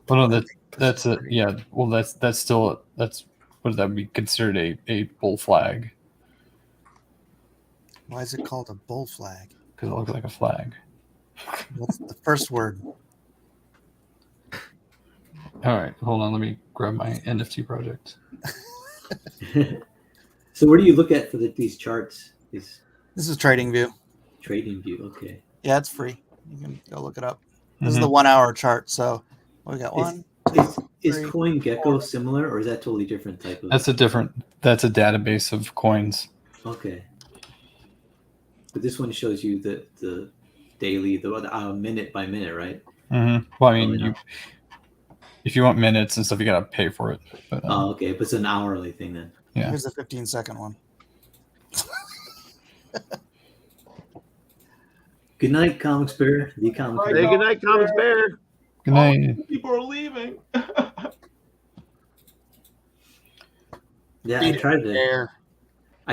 Well, no, that's a yeah. Well, that's still what would that be considered a bull flag? Why is it called a bull flag? Because it looks like a flag. What's the first word? All right, hold on. Let me grab my NFT project. So where do you look at for these charts? This is TradingView. TradingView, okay. Yeah, it's free. You can go look it up. This is the 1 hour chart. So we got Is CoinGecko similar, or is that totally different type of? That's a database of coins. Okay. But this one shows you the daily, the minute by minute, right? Mm-hmm. Well, I mean, if you want minutes and stuff, you gotta pay for it. But, okay, but it's an hourly thing then. Yeah. Here's the 15-second one. Good night, Comics Bear. The Comics Bear. Hey, good night, Comics Bear. Good night. People are leaving. Yeah, I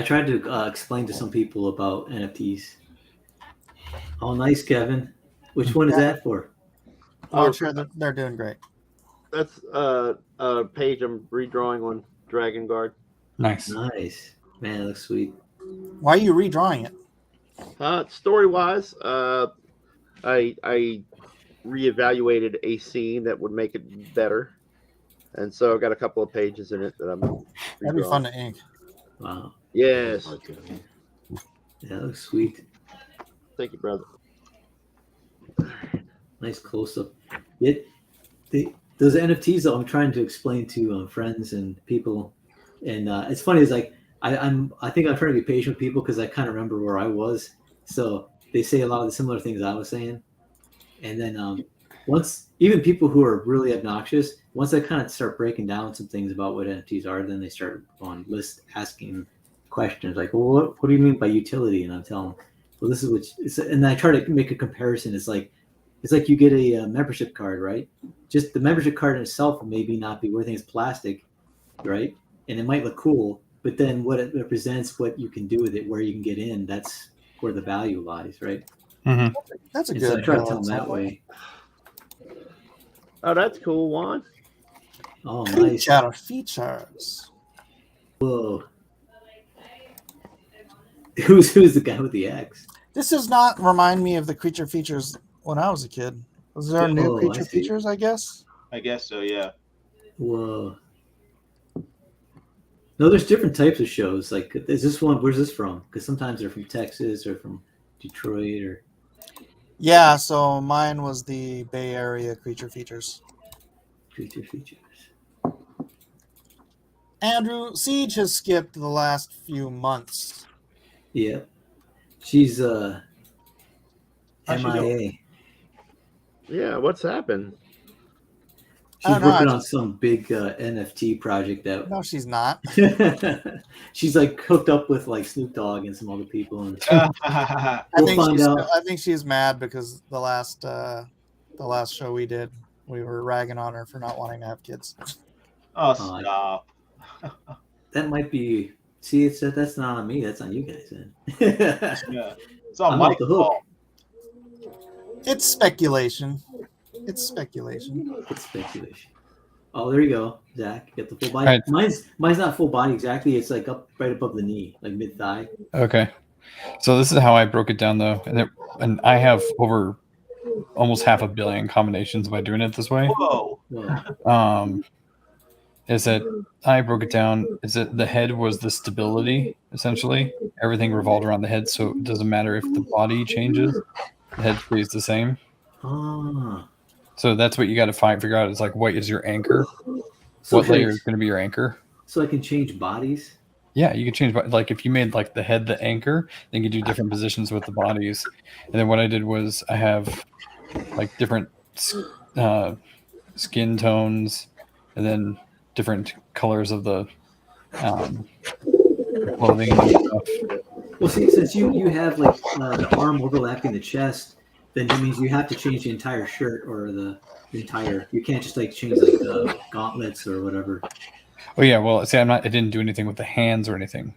tried to explain to some people about NFTs. Oh, nice, Kevin. Which one is that for? I'm sure they're doing great. That's a page I'm redrawing on Dragon Guard. Nice. Nice. Man, it looks sweet. Why are you redrawing it? Story-wise, I reevaluated a scene that would make it better, and so I've got a couple of pages in it that I'm. That'd be fun to ink. Wow. Yes. Yeah, that looks sweet. Thank you, brother. Nice close-up. Those NFTs though, I'm trying to explain to friends and people, and it's funny. It's like I think I'm trying to be patient with people because I kind of remember where I was. So they say a lot of the similar things I was saying, and then once even people who are really obnoxious, once I kind of start breaking down some things about what NFTs are, then they start on list asking questions like, "Well, what do you mean by utility?" And I'm telling them, "Well, this is what." And I try to make a comparison. It's like you get a membership card, right? Just the membership card in itself will maybe not be worth anything. It's plastic, right? And it might look cool, but then what it represents, what you can do with it, where you can get in, that's where the value lies, right? Mm-hmm. That's a and good. So I try to tell them that way. Oh, that's cool, Juan. Oh, nice. Features. Whoa. Who's the guy with the axe? This does not remind me of the creature features when I was a kid. Was there new creature features? I guess. I guess so. Yeah. Whoa. No, there's different types of shows. Like, is this one? Where's this from? Because sometimes they're from Texas or from Detroit or. Yeah, so mine was the Bay Area creature features. Creature features. Andrew, Siege has skipped the last few months. Yeah, she's. I How's she doing? MIA. Yeah, what's happened? I She's don't know, working I on some big NFT project that. No, she's not. She's like hooked up with like Snoop Dogg and some other people, and I we'll think find out. I think she's mad because the last show we did, we were ragging on her for not wanting to have kids. Oh, stop. That might be. See, that's not on me. That's on you guys. Then. Yeah, it's on I'm my off the hook. fault. It's speculation. It's speculation. It's speculation. Oh, there you go, Zach. You got the full body. Right. Mine's not full body exactly. It's like up right above the knee, like mid thigh. Okay. So this is how I broke it down, though, and I have over almost 500 million combinations by doing it this way. Whoa. Is that I broke it down? Is that the head was the stability, essentially? Everything revolved around the head, so it doesn't matter if the body changes, the head stays the same. So that's what you got to figure out. Is like, what is your anchor? So What layer is going to be your anchor? So I can change bodies. Yeah, you can change. Like if you made like the head the anchor, then you can do different positions with the bodies. And then what I did was I have like different skin tones, and then different colors of the clothing and stuff. Well, see, since you have like the arm overlapping the chest, then that means you have to change the entire shirt or the entire. You can't just like change like the gauntlets or whatever. Oh yeah, well, see, I didn't do anything with the hands or anything.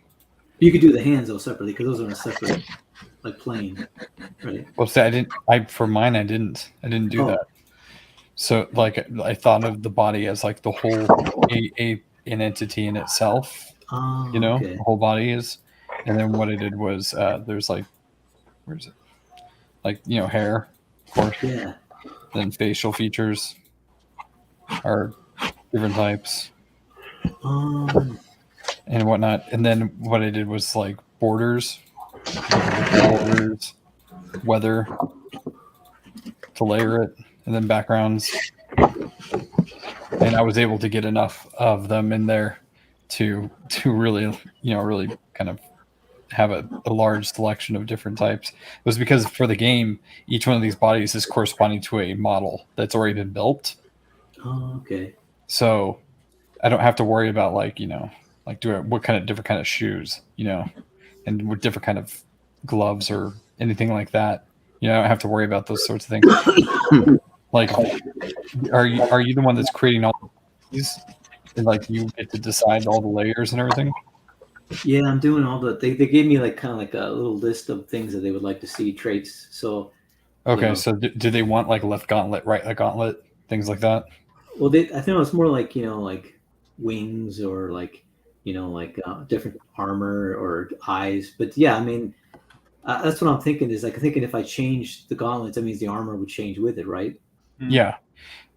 You could do the hands though separately because those are on a separate like plane, right? Well, see, for mine, I didn't do that. So like I thought of the body as like the whole an entity in itself. Oh, the whole body is. And then what I did was there's like, where is it? Like, hair, of course. Yeah. Then facial features are different types. And whatnot. And then what I did was like borders, weather to layer it, and then backgrounds. And I was able to get enough of them in there to really, really kind of have a large selection of different types. It was because for the game, each one of these bodies is corresponding to a model that's already been built. Oh, okay. So I don't have to worry about like what kind of different kind of shoes, and with different kind of gloves or anything like that. I don't have to worry about those sorts of things. Like, are you the one that's creating all these? And like you get to decide all the layers and everything? Yeah, I'm doing all the. They gave me like kind of like a little list of things that they would like to see, traits. So. Okay, so do they want like left gauntlet, right gauntlet, things like that? Well, I think it's more like like wings or like different armor or eyes. But yeah, I mean, that's what I'm thinking. Is like thinking if I change the gauntlets, that means the armor would change with it, right? Yeah.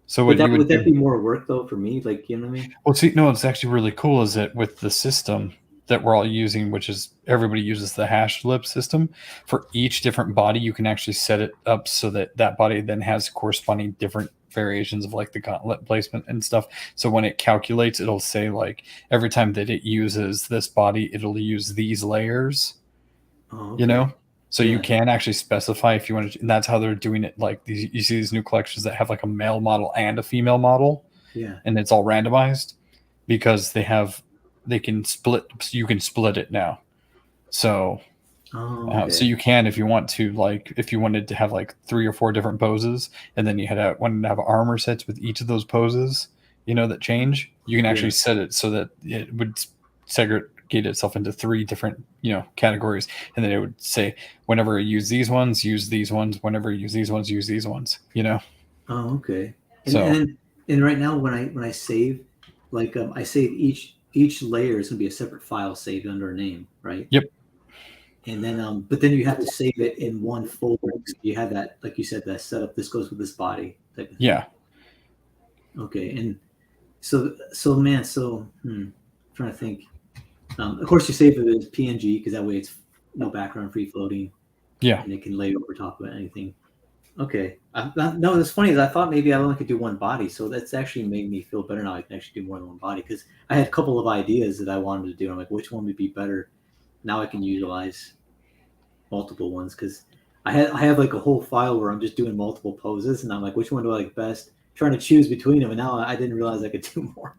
So would that be more work though for me? Like, you know what I mean? Well, see, no, it's actually really cool. Is that with the system that we're all using, which is everybody uses the hash lip system for each different body, you can actually set it up so that body then has corresponding different variations of like the gauntlet placement and stuff. So when it calculates, it'll say like every time that it uses this body, it'll use these layers, So you can actually specify if you want to, and that's how they're doing it. Like you see these new collections that have like a male model and a female model, and it's all randomized because they can split. So you can split it now. So, so you can, if you want to, like if you wanted to have like 3 or 4 different poses, and then you wanted to have armor sets with each of those poses, that change. You can actually set it so that it would segregate itself into 3 different categories, and then it would say whenever you use these ones, use these ones. Whenever you use these ones, use these ones. Oh, okay. And right now when I save, like I save each layer is gonna be a separate file saved under a name, right? Yep. And then but then you have to save it in one folder. You have that, like you said, that setup. This goes with this body. Yeah. Okay, and so man, trying to think. Of course, you save it as PNG because that way it's no background, free floating. Yeah. And it can lay over top of anything. Okay. No, it's funny. I thought maybe I only could do one body, so that's actually made me feel better now. I can actually do more than one body because I had a couple of ideas that I wanted to do. I'm like, which one would be better? Now I can utilize multiple ones because I have like a whole file where I'm just doing multiple poses, and I'm like, which one do I like best? Trying to choose between them, and now I didn't realize I could do more.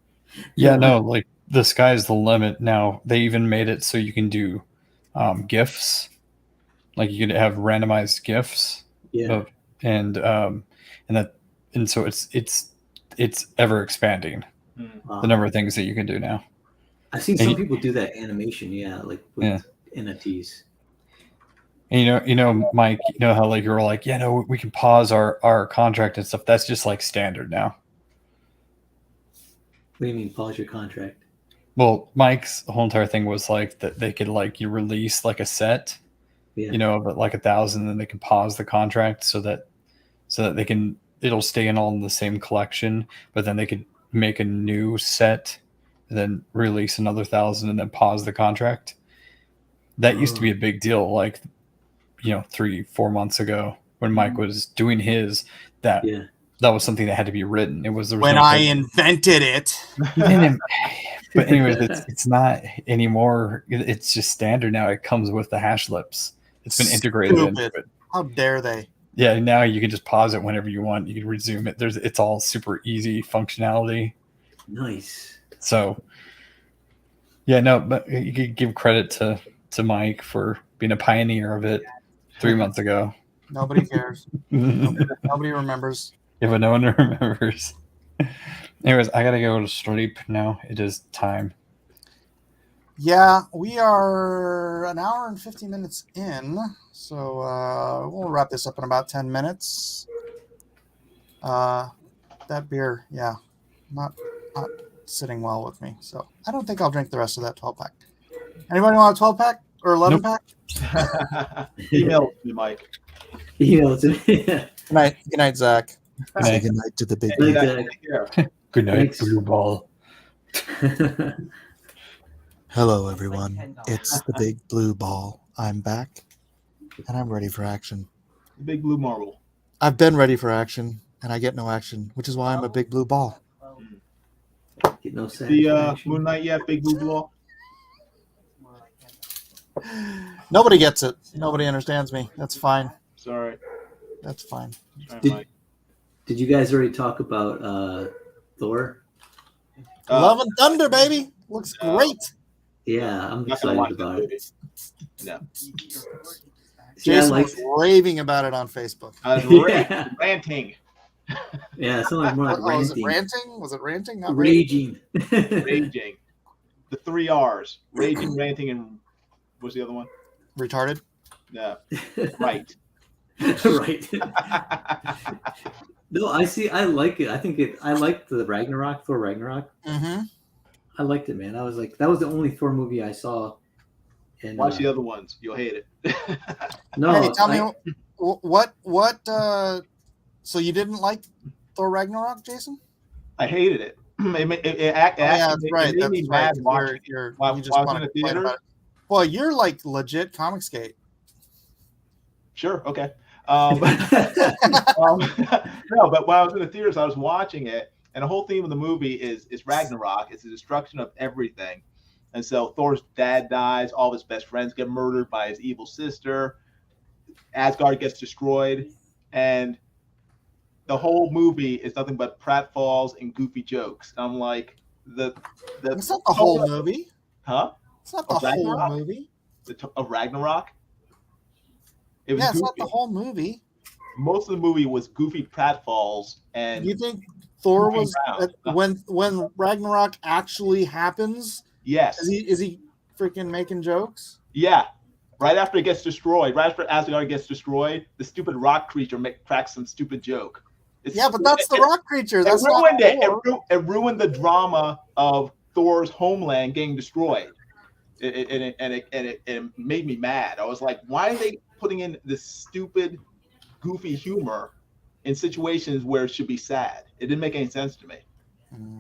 Yeah, no, like the sky's the limit now. They even made it so you can do GIFs, like you could have randomized GIFs. Yeah. And so it's ever expanding the number of things that you can do now. I've seen some people do that animation, like with NFTs. And you know, Mike, you know how like you're like, yeah, no, we can pause our contract and stuff. That's just like standard now. What do you mean pause your contract? Well, Mike's whole entire thing was like that they could like you release like a set, you know, of like 1,000, then they can pause the contract so that they can it'll stay in all in the same collection, but then they could make a new set and then release another 1,000 and then pause the contract. That used to be a big deal, like 3-4 months ago when Mike was doing his that was something that had to be written. There was when I invented it. But anyways, it's not anymore. It's just standard now. It comes with the hash lips. It's been integrated into it. How dare they? Yeah, now you can just pause it whenever you want. You can resume it. It's all super easy functionality. Nice. So yeah, no, but you could give credit to Mike for being a pioneer of it 3 months ago. Nobody cares. Nobody remembers. Yeah, but no one remembers. Anyways, I gotta go to sleep now. It is time. Yeah, we are an hour and 50 minutes in, so we'll wrap this up in about 10 minutes. That beer, not sitting well with me, so I don't think I'll drink the rest of that 12-pack. Anybody want a 12-pack or 11-pack? Email it to me, Mike. Email it to me. Good night, Zach. Say good night to the big Zach. Good night, blue ball. Hello, everyone. It's the big blue ball. I'm back, and I'm ready for action. The big blue marble. I've been ready for action, and I get no action, which is why I'm a big blue ball. Get no the Moon Knight yet, big blue ball? Nobody gets it. Nobody understands me. That's fine. Sorry. That's fine. Did you guys already talk about Thor? Love and Thunder, baby. Looks great. Yeah, I'm excited about it. No. Jason was raving about it on Facebook. I was ranting. Yeah, something more like ranting. Was it ranting? Was it ranting? Not raging. Raging. The 3 R's. Raging, ranting, and what's the other one? Retarded? No. Right. Right. No, I like it. I liked the Thor Ragnarok. Mm-hmm. I liked it, man. I was like, that was the only Thor movie I saw. And watch the other ones. You'll hate it. No. Hey, tell me what so you didn't like Thor Ragnarok, Jason? I hated it. That's right. It made me mad watching you just while want in to the theater. Well, you're like legit Comicsgate. Sure. Okay. No, but while I was in the theaters, I was watching it, and the whole theme of the movie is Ragnarok. It's the destruction of everything. And so Thor's dad dies, all of his best friends get murdered by his evil sister, Asgard gets destroyed, and the whole movie is nothing but pratfalls and goofy jokes. And I'm like, it's not the whole movie. Huh? It's not the whole movie. Of Ragnarok? It's not the whole movie. Most of the movie was goofy pratfalls, and you think Thor was when Ragnarok actually happens? Yes. Is he freaking making jokes? Yeah. Right after it gets destroyed, right after Asgard gets destroyed, the stupid rock creature cracks some stupid joke. But that's the rock creature. That's ruined it. It ruined the drama of Thor's homeland getting destroyed. It made me mad. I was like, why are they putting in this stupid, goofy humor in situations where it should be sad? It didn't make any sense to me.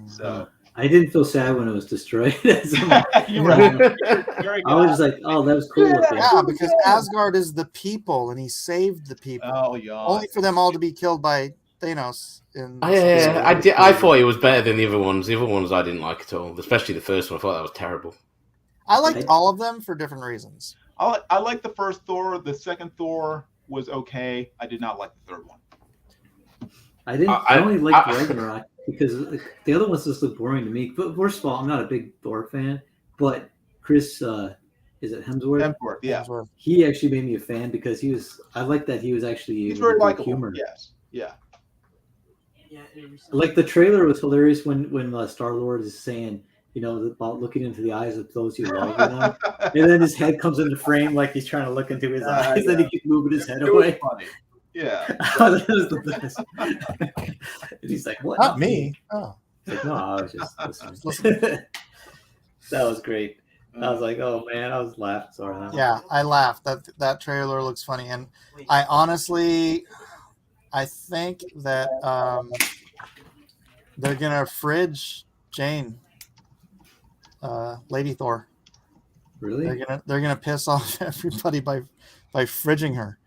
So I didn't feel sad when it was destroyed. You're right. I was just like, oh, that was cool. Yeah, because Asgard is the people, and he saved the people. Oh, yeah. Only for them all to be killed by Thanos. I thought it was better than the other ones. The other ones I didn't like at all, especially the first one. I thought that was terrible. I liked all of them for different reasons. I like the first Thor, the second Thor, was okay. I did not like the third one. I only liked Ragnarok because the other ones just look boring to me. But first of all, I'm not a big Thor fan, but Chris, is it Hemsworth? Hemsworth, yeah. He actually made me a fan because I like that he was actually He's able very to do likable. humor. Yes, yeah. Like the trailer was hilarious when Star-Lord is saying, about looking into the eyes of those you love, and then his head comes into frame like he's trying to look into his eyes, yeah. and he keeps moving his head It away. was funny. Yeah. That was the best. And he's like, "What? Not me." Oh. Like, no, I was just listening. That was great. I was like, "Oh man," I was laughing. Sorry. Yeah, I laughed. That trailer looks funny, and I honestly, I think that they're gonna fridge Jane, Lady Thor. Really? They're gonna piss off everybody by fridging her.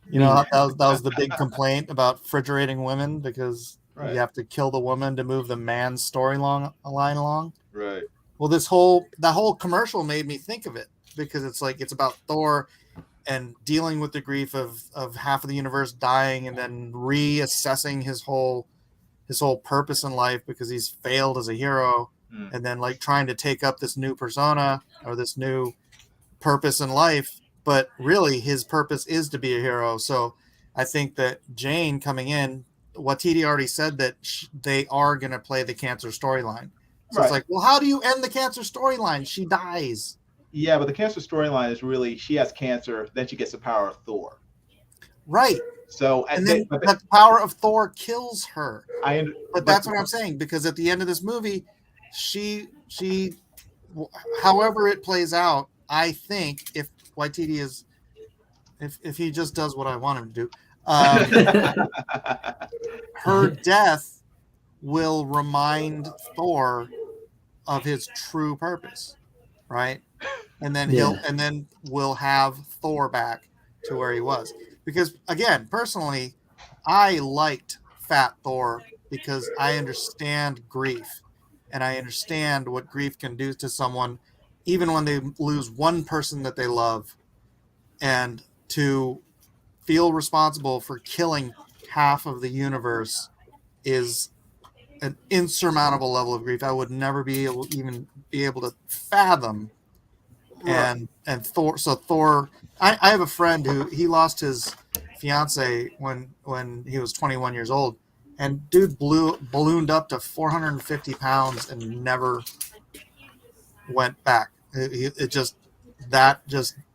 That was the big complaint about refrigerating women because you have to kill the woman to move the man's storyline along. Right. Well, that whole commercial made me think of it because it's about Thor and dealing with the grief of half of the universe dying and then reassessing his whole purpose in life because he's failed as a hero and then like trying to take up this new persona or this new purpose in life. But really, his purpose is to be a hero. So I think that Jane coming in, Watiti already said that they are going to play the cancer storyline. So it's like, well, how do you end the cancer storyline? She dies. Yeah, but the cancer storyline is really she has cancer, then she gets the power of Thor. Right. So then the power of Thor kills her. But that's what I'm saying because at the end of this movie, she however it plays out, I think if Waititi is, if he just does what I want him to do, her death will remind Thor of his true purpose, right? And then we'll have Thor back to where he was. Because again, personally, I liked Fat Thor because I understand grief, and I understand what grief can do to someone even when they lose one person that they love, and to feel responsible for killing half of the universe is an insurmountable level of grief I would never be able to fathom. And Thor, I have a friend who he lost his fiance when he was 21 years old, and dude ballooned up to 450 pounds and never went back. It just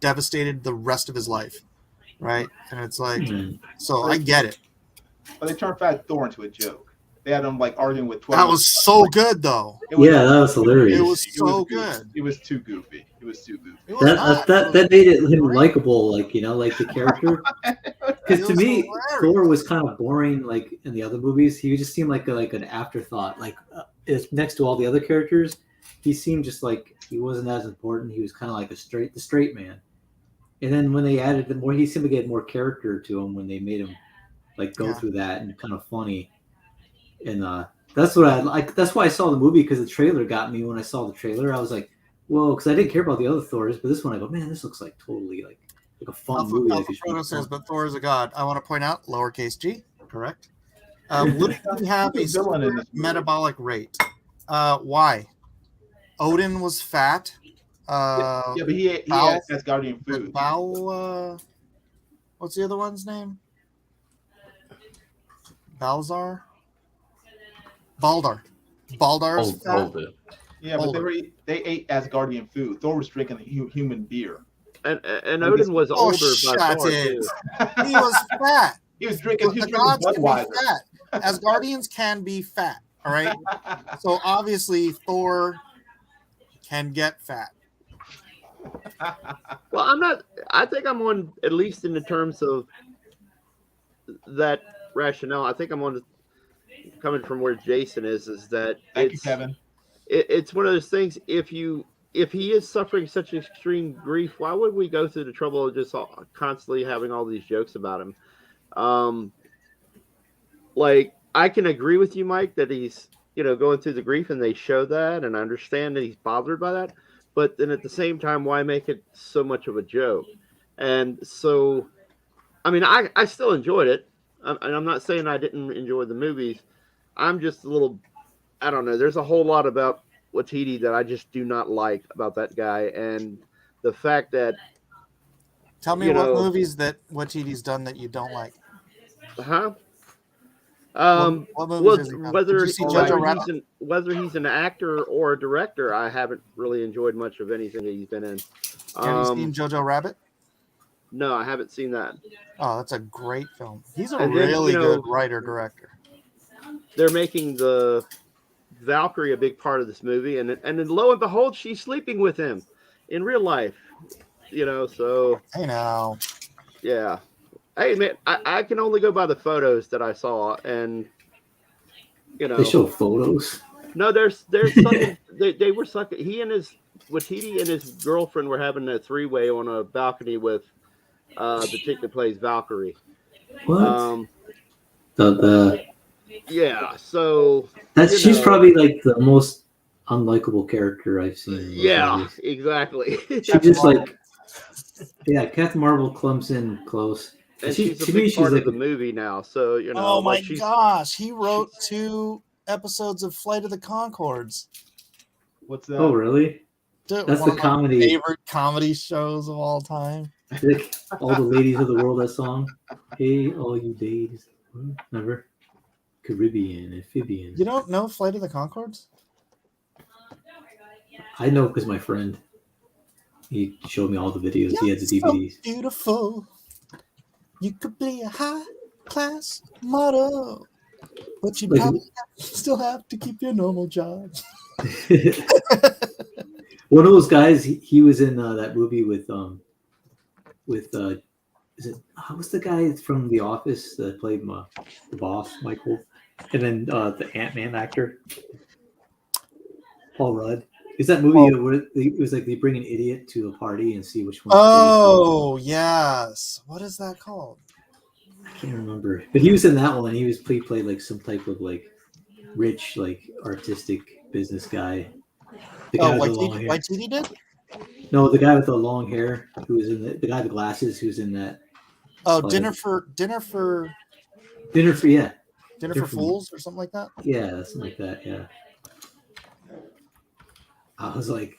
devastated the rest of his life, right? And it's like, so I get it. But they turned Fat Thor into a joke. They had him like arguing with 12. That was so good, though. That was hilarious. It was so good. It was too goofy. That made him likable, like the character. Because to me, Thor was kind of boring. Like in the other movies, he just seemed like an afterthought. Like next to all the other characters, he seemed just like he wasn't as important. He was kind of like the straight man. And then when they added he seemed to get more character to him when they made him like go through that and kind of funny. And that's what I like. That's why I saw the movie, because the trailer got me. When I saw the trailer, I was like, "Whoa!" Because I didn't care about the other Thors, but this one I go, "Man, this looks like totally like a fun movie." Alpha Proto says, "But Thor is a god." I want to point out, lowercase g, correct. Would he have a super metabolic rate? Why? Odin was fat. But he ate Asgardian food. What's the other one's name? Baldar. Baldar's fat. Yeah, but they ate Asgardian food. Thor was drinking human beer. And Odin was older by Thor too. He was fat. He was drinking. The gods can be fat. Asgardians can be fat. All right. So obviously Thor can get fat. Well, I'm not. I think I'm on, at least in the terms of that rationale. I think I'm on coming from where Jason is that Thank you, Kevin. It's one of those things. If he is suffering such extreme grief, why would we go through the trouble of just constantly having all these jokes about him? Like, I can agree with you, Mike, that he's going through the grief, and they show that, and I understand that he's bothered by that. But then at the same time, why make it so much of a joke? And so I mean, I still enjoyed it, and I'm not saying I didn't enjoy the movies. I'm just a little, I don't know. There's a whole lot about Waititi that I just do not like about that guy, and the fact that. Tell me what movies that Waititi's done that you don't like. Huh? What movies has he done? Whether Did you see Jojo Rabbit? whether he's an actor or a director, I haven't really enjoyed much of anything that he's been in. Have you seen Jojo Rabbit? No, I haven't seen that. Oh, that's a great film. He's a really good writer-director. They're making the Valkyrie a big part of this movie, and then lo and behold, she's sleeping with him in real life. So hey now, yeah, hey man, I can only go by the photos that I saw, and they show photos. No, there's sucking. they were sucking. He and Waititi and his girlfriend were having a three-way on a balcony with the chick that plays Valkyrie. What? Yeah, so she's probably like the most unlikable character I've seen. Yeah, exactly. She just like, Captain Marvel clumps in close. And she's a big part of the movie now, so Oh my gosh, he wrote 2 episodes of Flight of the Conchords. What's that? Oh really? That's one the of my favorite comedy shows of all time. Like all the ladies of the world, that song. Hey, all you ladies. Remember? Caribbean, amphibian. You don't know Flight of the Conchords? I know because my friend, he showed me all the videos. He had the DVDs. So beautiful. You could be a high class model, but you probably still have to keep your normal job. One of those guys, he was in that movie with is it what's the guy from The Office that played the boss, Michael, and then the Ant-Man actor, Paul Rudd. Is that movie where it was like they bring an idiot to a party and see which one? Oh yes, what is that called? I can't remember, but he was in that one. He played like some type of like rich, like artistic business guy. The guy with the long hair. Waititi did? No, the guy with the long hair who was in the guy with glasses who's in that. Oh, Dinner for Fools or something like that. Yeah, something like that. Yeah. I was like,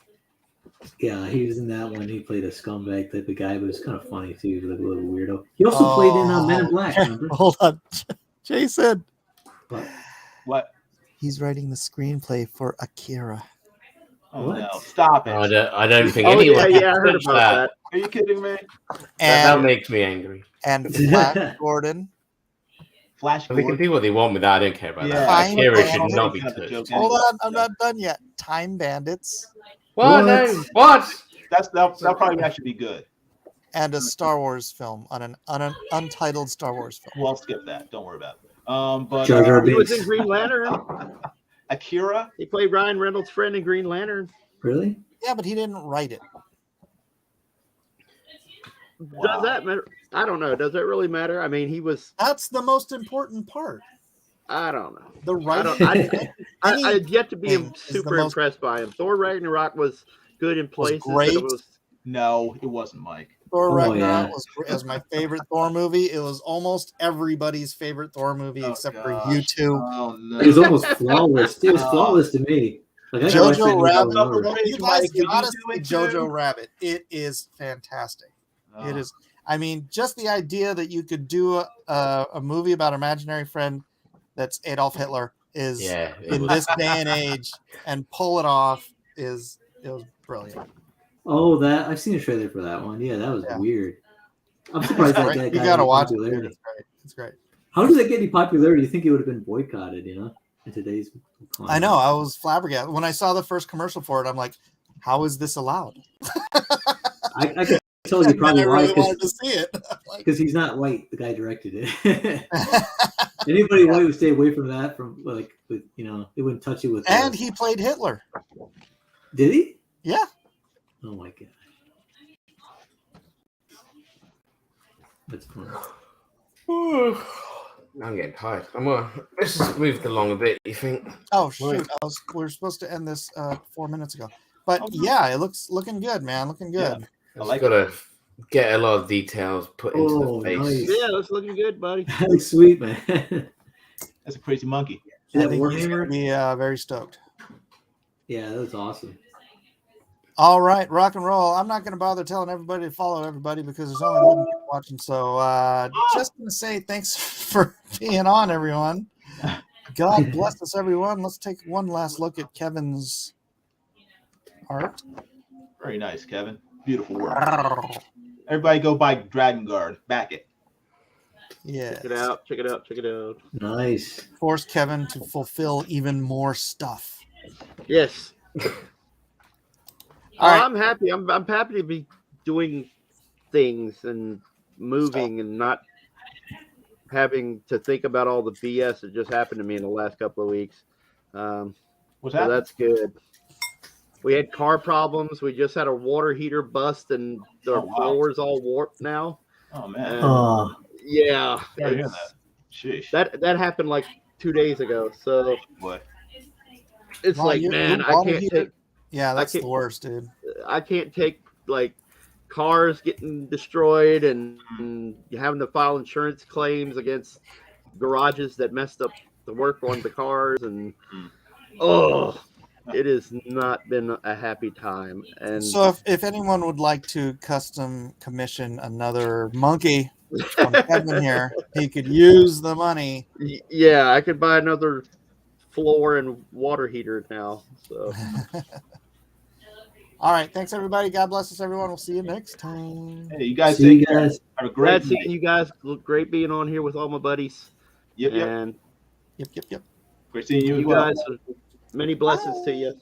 yeah, he was in that one. He played a scumbag type of guy, but it was kind of funny too, like a little weirdo. He also played in Men in Black. Remember? Hold on, Jason. What? He's writing the screenplay for Akira. Oh no! Stop it! I don't think anyone. Yeah, I heard about that. Are you kidding me? That makes me angry. And Flash Gordon. Flash They can do what they want with that. I don't care about that. Time Akira should Bandits. not be touched. Hold on, I'm not done yet. Time Bandits. What? No. What? That'll probably actually be good. And a Star Wars film on an untitled Star Wars film. Well, I'll skip that. Don't worry about it. But Jar Jar He was Binks. in Green Lantern. Akira. He played Ryan Reynolds' friend in Green Lantern. Really? Yeah, but he didn't write it. Does that matter? I don't know. Does that really matter? I mean, he was. That's the most important part. I don't know. The writing. I've yet to be Anything is super the most- impressed by him. Thor Ragnarok was good in places. but great. It was, No, it wasn't, Mike. Thor Oh, Ragnarok yeah. was my favorite Thor movie. It was almost everybody's favorite Thor movie except for you two. Oh no! It was almost flawless. It was flawless to me. Like, I watched that Jojo movie Rabbit. over and over. You guys Mike, would gotta you do see it Jojo too? Rabbit. It is fantastic. Oh. It is. I mean, just the idea that you could do a movie about an imaginary friend that's Adolf Hitler is in this day and age, and pull it off it was brilliant. Oh, that I've seen a trailer for that one. Yeah, that was weird. I'm surprised that guy You got gotta any watch it. popularity. Dude. It's great. How does that get any popularity? You think it would have been boycotted? You know, in today's climate? I know. I was flabbergasted when I saw the first commercial for it. I'm like, how is this allowed? I can tell you probably I why, really wanted to see it. because he's not white. The guy directed it. Anybody white would stay away from that. They wouldn't touch it with. And he played Hitler. Did he? Yeah. Oh my god. That's funny. I'm getting tired. Let's just move along a bit. You think? Oh shoot! We were supposed to end this 4 minutes ago, but yeah, it looking good, man. Looking good. I got to get a lot of details put into Oh, the face. nice. Yeah, that's looking good, buddy. That looks sweet, man. That's a crazy monkey. Is I that think he's Warhammer? gonna be very stoked. Yeah, that's awesome. All right, rock and roll. I'm not going to bother telling everybody to follow everybody because there's only 11 people watching. So just going to say thanks for being on, everyone. God bless us, everyone. Let's take one last look at Kevin's art. Very nice, Kevin. Beautiful work. Everybody go buy Dragon Guard. Back it. Yeah. Check it out. Check it out. Check it out. Nice. Force Kevin to fulfill even more stuff. Yes. All right. I'm happy. I'm happy to be doing things and moving and not having to think about all the BS that just happened to me in the last couple of weeks. What's so that? That's good. We had car problems. We just had a water heater bust, and the floor's all warped now. Oh man. And, yeah. Sorry to hear that. Sheesh. That happened like 2 days ago. So What? it's Well, like, your man, I water can't heater- take. Yeah, that's I the worst, dude. I can't take like cars getting destroyed and having to file insurance claims against garages that messed up the work on the cars, and it has not been a happy time. And So if anyone would like to custom commission another monkey from Kevin here, he could use the money. yeah, I could buy another floor and water heater now. So all right, thanks everybody. God bless us, everyone. We'll see you next time. Hey, you guys See you take care. guys. Have a great glad seeing night. you guys. Great being on here with all my buddies. Yep. And Yep. Great seeing you as you well. guys, many blessings to you.